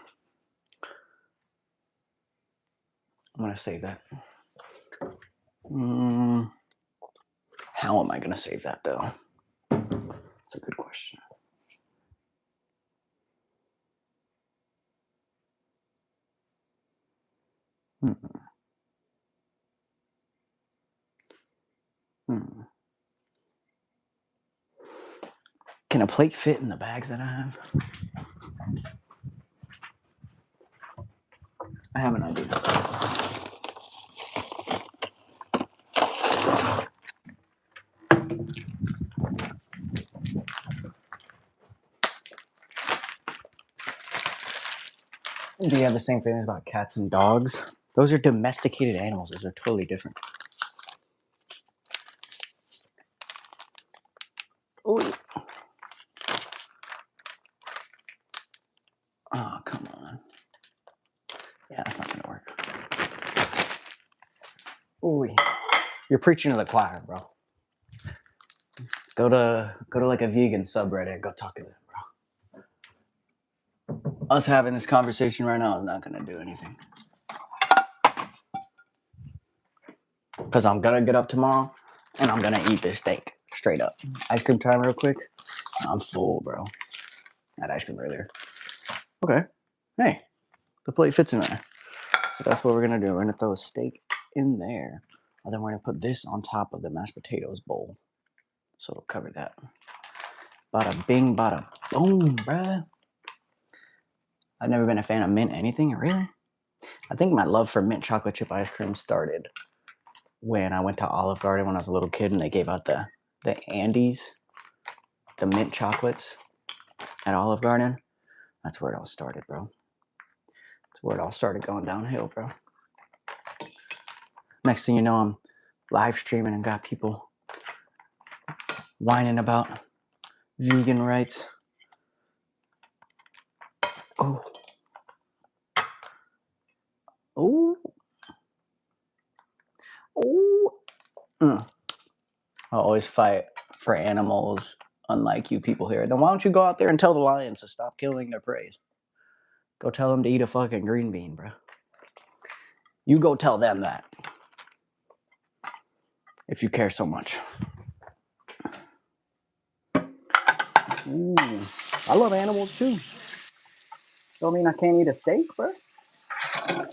A: gonna save that. How am I gonna save that, though? That's a good question. Can a plate fit in the bags that I have? I have an idea. Do you have the same feelings about cats and dogs? Those are domesticated animals. Those are totally different. Ooh. Oh, come on. Yeah, that's not gonna work. Ooh. You're preaching to the choir, bro. Go to like a vegan subreddit. Go talk to them, bro. Us having this conversation right now is not gonna do anything. Because I'm gonna get up tomorrow and I'm gonna eat this steak straight up. Ice cream time real quick. I'm full, bro. I had ice cream earlier. Okay. Hey, the plate fits in there. So that's what we're gonna do. We're gonna throw a steak in there. And then we're gonna put this on top of the mashed potatoes bowl. So it'll cover that. Bada bing, bada boom, bruh. I've never been a fan of mint anything, really. I think my love for mint chocolate chip ice cream started when I went to Olive Garden when I was a little kid and they gave out the Andes, the mint chocolates at Olive Garden. That's where it all started, bro. That's where it all started going downhill, bro. Next thing you know, I'm live streaming and got people whining about vegan rights. Oh. Oh. Oh. I'll always fight for animals, unlike you people here. Then why don't you go out there and tell the lions to stop killing their prey? Go tell them to eat a fucking green bean, bro. You go tell them that. If you care so much. Ooh. I love animals too. Don't mean I can't eat a steak, bro. I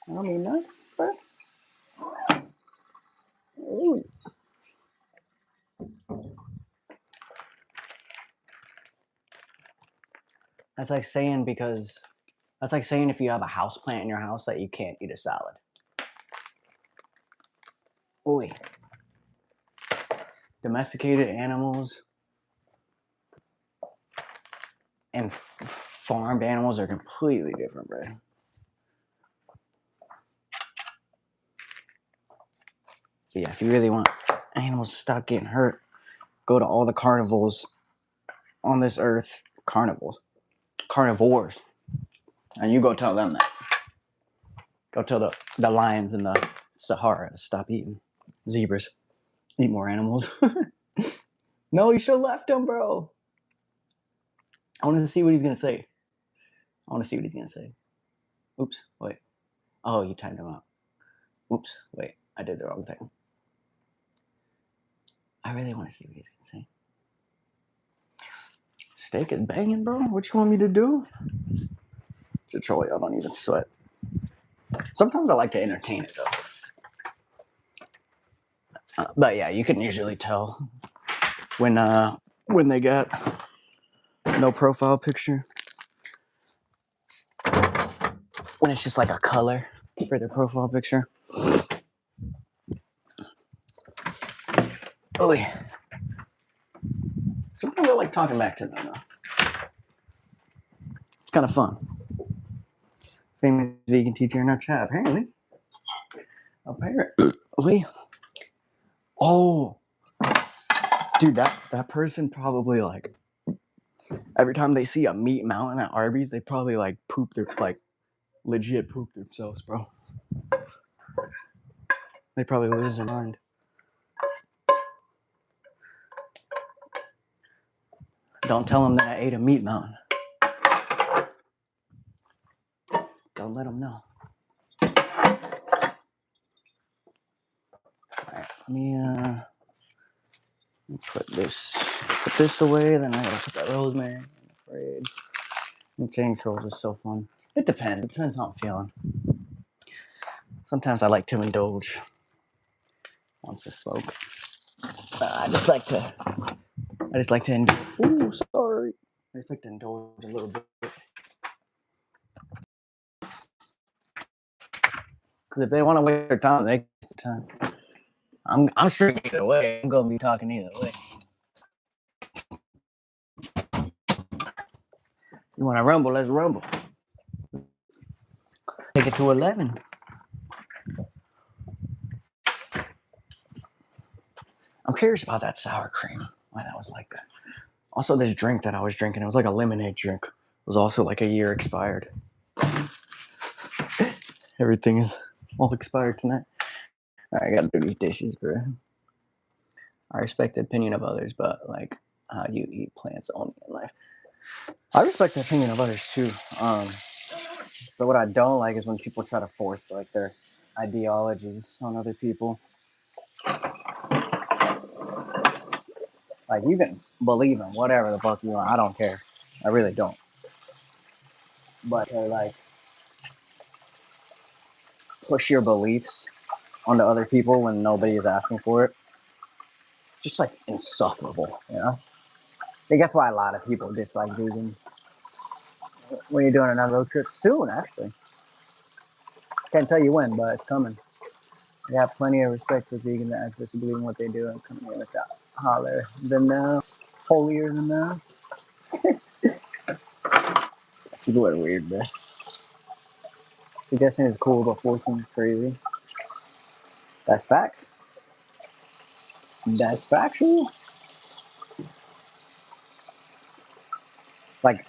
A: don't mean that, bro. Ooh. That's like saying if you have a house plant in your house that you can't eat a salad. Ooh. Domesticated animals and farmed animals are completely different, bro. But yeah, if you really want animals to stop getting hurt, go to all the carnivores on this earth. Carnivores. And you go tell them that. Go tell the lions in the Sahara to stop eating zebras. Eat more animals. No, you should have left him, bro. I want to see what he's going to say. Oops, wait. Oh, you timed him out. Oops, wait. I did the wrong thing. I really want to see what he's going to say. Steak is banging, bro. What you want me to do? To troll you, I don't even sweat. Sometimes I like to entertain it, though. But yeah, you can usually tell when they got no profile picture. When it's just like a color for their profile picture. Oh yeah. Sometimes I like talking back to them though. It's kind of fun. Famous vegan teacher in our chat, apparently. Oh, dude, that person probably like every time they see a meat mountain at Arby's, they probably like legit poop themselves, bro. They probably lose their mind. Don't tell them that I ate a meat mountain. Don't let them know. Alright, let me put this away, then I gotta put that rosemary. I'm afraid. Change trolls is so fun. It depends. It depends how I'm feeling. Sometimes I like to indulge. Wants to smoke. I just like to indulge. Ooh, sorry. I just like to indulge a little bit. Because if they want to waste their time, they waste their time. I'm straight either way. I'm gonna be talking either way. You want to rumble? Let's rumble. Take it to 11. I'm curious about that sour cream. Why that was like that. Also, this drink that I was drinking, it was like a lemonade drink. It was also like a year expired. Everything is all expired tonight. I gotta do these dishes, bro. I respect the opinion of others, but like how you eat plants only in life. I respect the opinion of others too. But what I don't like is when people try to force like their ideologies on other people. Like you can believe in whatever the fuck you want. I don't care. I really don't. But to like push your beliefs onto other people when nobody is asking for it, just like insufferable, you know? I think that's why a lot of people dislike vegans. When you're doing another road trip soon, actually. Can't tell you when, but it's coming.
B: We have plenty of respect for vegans that actually believe in what they do and come here without holler than now, holier than now. People are weird, bro. Suggesting is cool, but forcing is crazy. That's facts. That's factual. Like,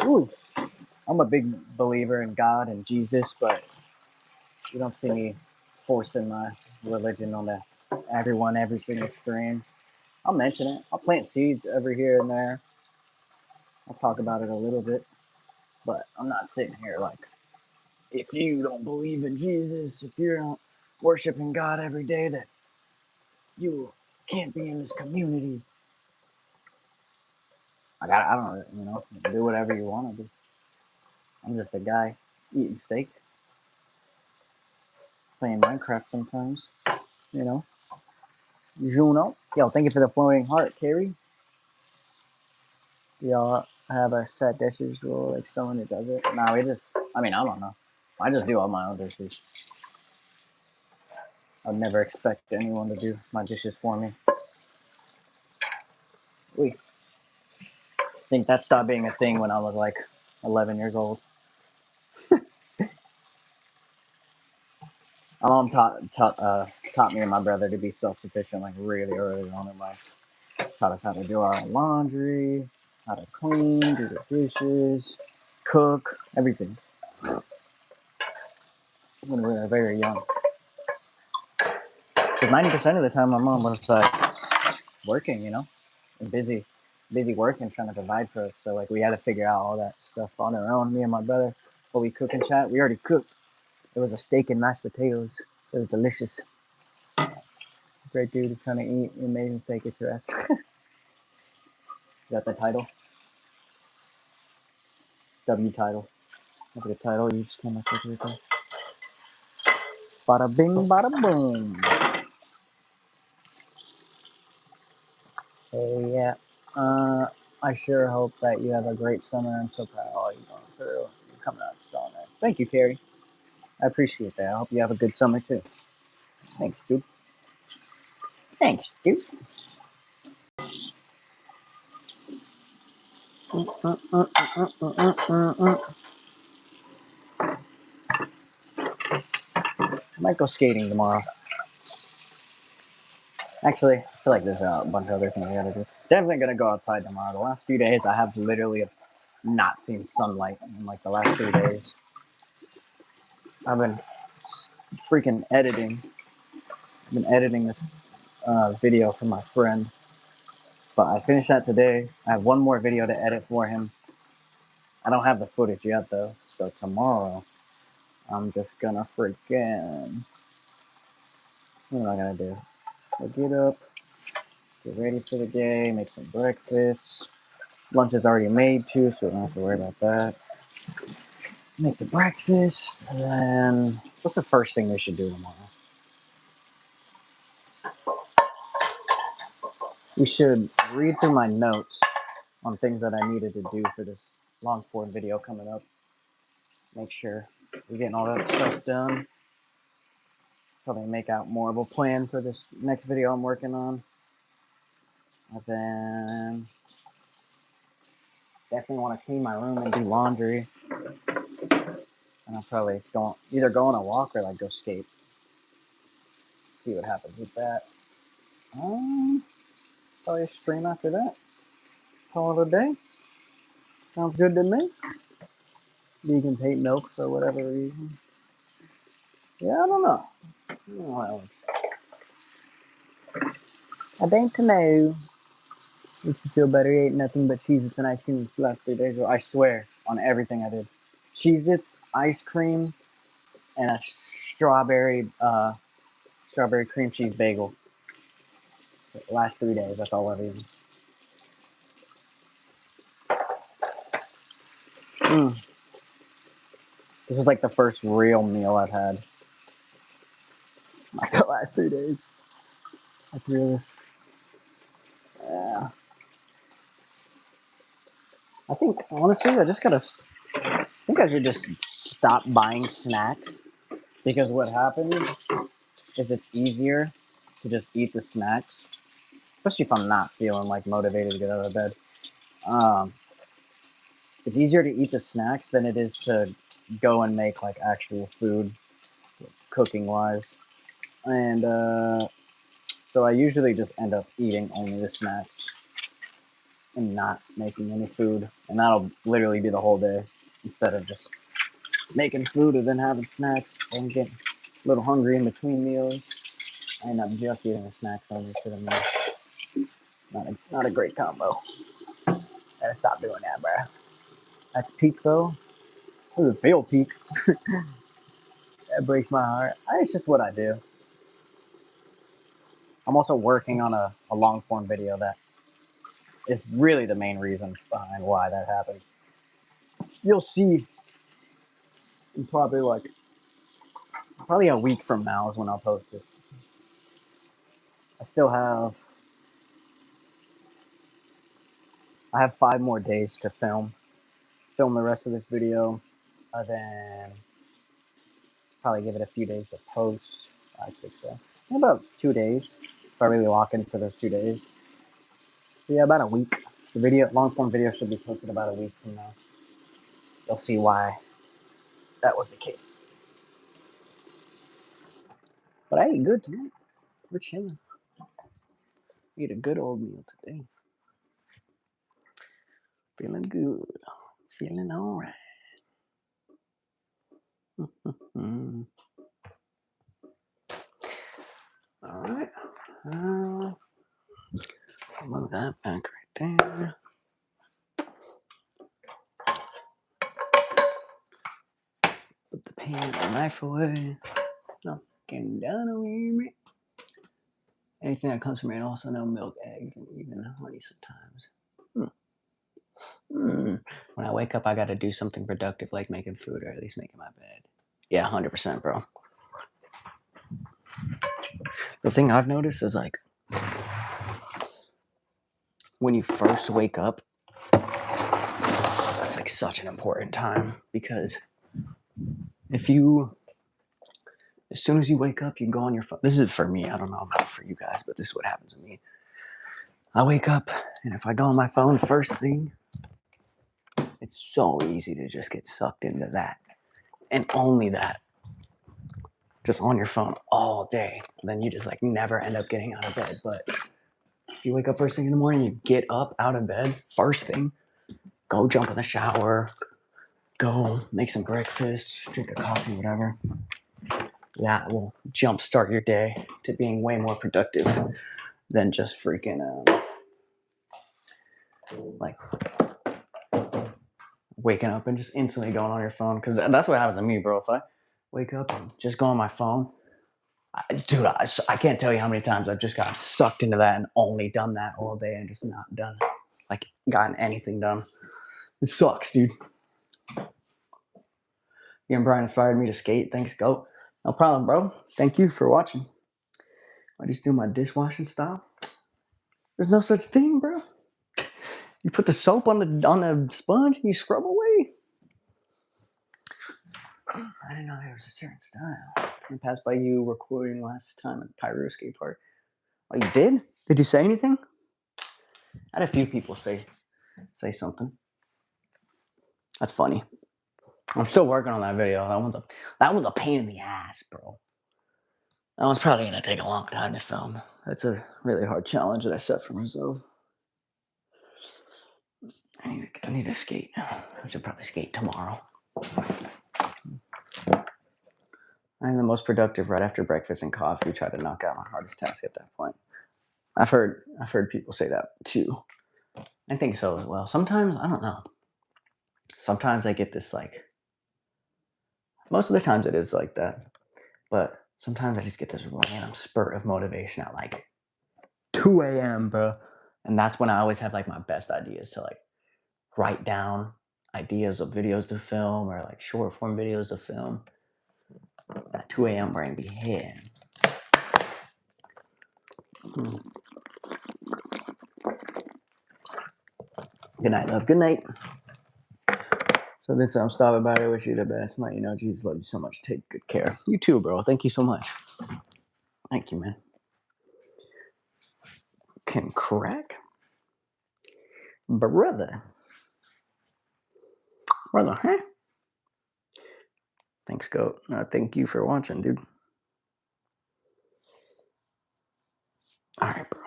B: ooh, I'm a big believer in God and Jesus, but you don't see me forcing my religion on everyone, every single stream. I'll mention it. I'll plant seeds every here and there. I'll talk about it a little bit, but I'm not sitting here like, if you don't believe in Jesus, if you're not worshiping God every day, that you can't be in this community. I don't, do whatever you want to do. I'm just a guy eating steak, playing Minecraft sometimes, you know. Juno. Yo, thank you for the floating heart, Carrie. Y'all have a set dishes rule, like someone who does it? No, we just, I don't know. I just do all my own dishes. I'd never expect anyone to do my dishes for me. We think that stopped being a thing when I was like 11 years old. My mom taught me and my brother to be self-sufficient like really early on in life. Taught us how to do our own laundry, how to clean, do the dishes, cook, everything. When we were very young. Because 90% of the time my mom was working, and busy working, trying to provide for us. So like we had to figure out all that stuff on our own. Me and my brother, what we cook and chat, we already cooked. It was a steak and mashed potatoes. It was delicious. Great dude trying to eat amazing steak at your ass. Is that the title? W title. Look at the title. You just came up with it. Bada bing, bada boom. Hey, yeah. I sure hope that you have a great summer. I'm so proud of all you're going through. You're coming out strong, man. Thank you, Carrie. I appreciate that. I hope you have a good summer too. Thanks, dude. Thanks, dude. I might go skating tomorrow. Actually, I feel like there's a bunch of other things I gotta do. Definitely gonna go outside tomorrow. The last few days, I have literally not seen sunlight in like the last 3 days. I've been freaking editing. I've been editing this video for my friend, but I finished that today. I have one more video to edit for him. I don't have the footage yet though, so tomorrow I'm just gonna freaking. What am I gonna do? So get up, get ready for the day, make some breakfast. Lunch is already made too, so I don't have to worry about that. Make the breakfast, and then what's the first thing we should do tomorrow? We should read through my notes on things that I needed to do for this long form video coming up. Make sure we're getting all that stuff done. Probably make out more of a plan for this next video I'm working on. And then definitely want to clean my room and do laundry. And I'll probably either go on a walk or like go skate. See what happens with that. Probably a stream after that. Call it a day. Sounds good to me. Vegan hate milk for whatever reason. Yeah, I don't know. I don't know. Makes you feel better. He ate nothing but Cheez-Its and ice cream the last 3 days. I swear on everything I did. Cheez-Its, ice cream, and a strawberry cream cheese bagel. The last 3 days. That's all I've eaten. This was like the first real meal I've had. Like the last 3 days. That's really. Yeah. I think honestly, I think I should just stop buying snacks because what happens is it's easier to just eat the snacks, especially if I'm not feeling like motivated to get out of bed. It's easier to eat the snacks than it is to go and make like actual food, cooking wise. And so I usually just end up eating only the snacks and not making any food, and that'll literally be the whole day instead of just making food and then having snacks and getting a little hungry in between meals. I end up just eating the snacks over to the meal. Not a great combo. Gotta stop doing that, bro. That's peak though. It doesn't feel peak. That breaks my heart. It's just what I do. I'm also working on a long form video that is really the main reason behind why that happened. You'll see in probably a week from now is when I'll post it. I have 5 more days to film the rest of this video, then probably give it a few days to post. I think so. In about 2 days, if I really lock in for those 2 days. So yeah, about a week. The long form video should be posted about a week from now. You'll see why that was the case. But I ate good tonight. We're chilling. Ate a good old meal today. Feeling good. Feeling alright. Alright. Move that back right there. Put the pan and the knife away. No, getting done away. Anything that comes from it, also no milk, eggs, and even honey sometimes. When I wake up, I got to do something productive like making food or at least making my bed. Yeah, 100%, bro. The thing I've noticed is like when you first wake up, that's like such an important time because as soon as you wake up, you go on your phone. This is for me. I don't know about for you guys, but this is what happens to me. I wake up, and if I go on my phone first thing, it's so easy to just get sucked into that. And only that. Just on your phone all day. And then you just like never end up getting out of bed. But if you wake up first thing in the morning, you get up out of bed, first thing, go jump in the shower, go make some breakfast, drink a coffee, whatever. That will jumpstart your day to being way more productive than just freaking like waking up and just instantly going on your phone. Because that's what happens to me, bro. If I wake up and just go on my phone, dude, I can't tell you how many times I've just gotten sucked into that and only done that all day and just not done, like, gotten anything done. It sucks, dude. You and Brian inspired me to skate. Thanks, GOAT. No problem, bro. Thank you for watching. I just do my dishwashing style. There's no such thing, bro. You put the soap on the sponge and you scrub away. I didn't know there was a certain style. I passed by you recording last time at Pyro Skate Park. Oh, you did? Did you say anything? I had a few people say something. That's funny. I'm still working on that video. That one's a pain in the ass, bro. That one's probably gonna take a long time to film. That's a really hard challenge that I set for myself. I need to skate. I should probably skate tomorrow. I'm the most productive right after breakfast and coffee. Try to knock out my hardest task at that point. I've heard people say that too. I think so as well. Sometimes I don't know. Sometimes I get this like. Most of the times it is like that, but sometimes I just get this random spurt of motivation at like 2 a.m., bro, and that's when I always have like my best ideas to like write down ideas of videos to film or like short form videos to film. That 2 a.m. brain be hitting. Good night, love. Good night. So that's I'm stopping by to wish you the best and let you know Jesus loves you so much. Take good care. You too, bro. Thank you so much.
A: Thank you, man. Can crack, brother. Huh? Thanks, Goat. Thank you for watching, dude. All right, bro.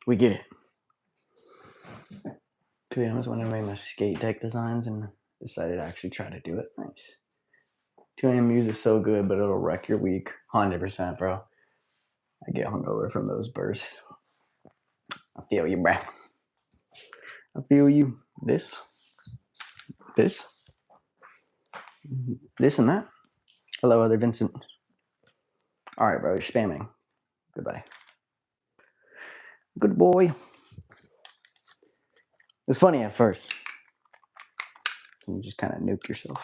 A: We get it. 2 a.m. is when I made my skate deck designs and decided to actually try to do it. Nice. 2 a.m. music is so good, but it'll wreck your week. 100%, bro. I get hungover from those bursts. I feel you, bro. I feel you. This, and that. Hello, other Vincent. All right, bro. You're spamming. Goodbye. Good boy. It was funny at first. You just kind of nuke yourself.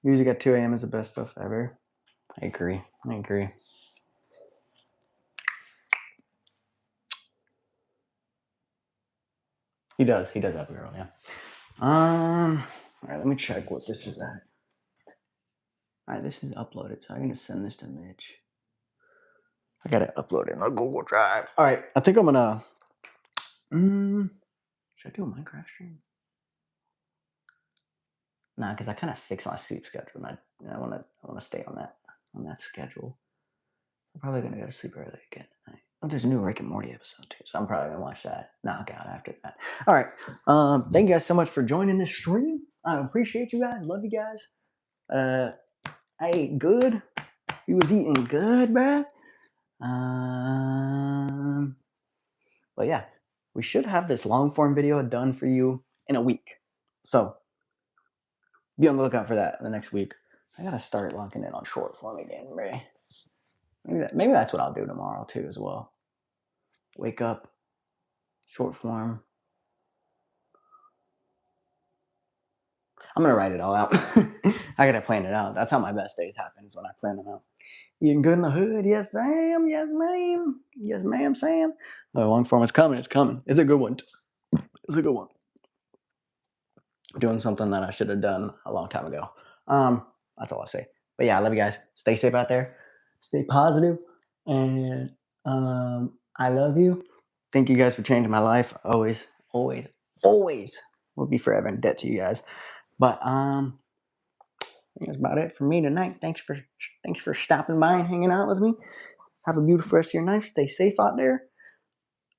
A: Music at 2 a.m. is the best stuff ever. I agree. He does have a girl, yeah. All right, let me check what this is at. All right, this is uploaded, so I'm gonna send this to Mitch. I gotta upload it on Google Drive. All right, I think I'm gonna. Should I do a Minecraft stream? Nah, because I kind of fixed my sleep schedule, and I wanna stay on that schedule. I'm probably gonna go to sleep early again tonight. Oh, there's a new Rick and Morty episode too, so I'm probably gonna watch that. Knock out after that. All right. Thank you guys so much for joining this stream. I appreciate you guys. Love you guys. I ate good. He was eating good, bruh. But yeah, we should have this long form video done for you in a week. So be on the lookout for that in the next week. I gotta start locking in on short form again, bruh. Maybe that's what I'll do tomorrow too, as well. Wake up, short form. I'm gonna write it all out. I gotta plan it out. That's how my best days happen, is when I plan them out. Eating good in the hood, yes, Sam, yes, ma'am, yes, ma'am, Sam. The long form is coming. It's coming. It's a good one. It's a good one. Doing something that I should have done a long time ago. That's all I say. But yeah, I love you guys. Stay safe out there. Stay positive, and I love you. Thank you guys for changing my life. Always will be forever in debt to you guys. But I think that's about it for me tonight. Thanks for stopping by and hanging out with me. Have a beautiful rest of your night. Stay safe out there.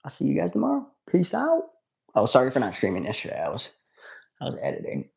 A: I'll see you guys tomorrow. Peace out. Oh, sorry for not streaming yesterday. I was editing.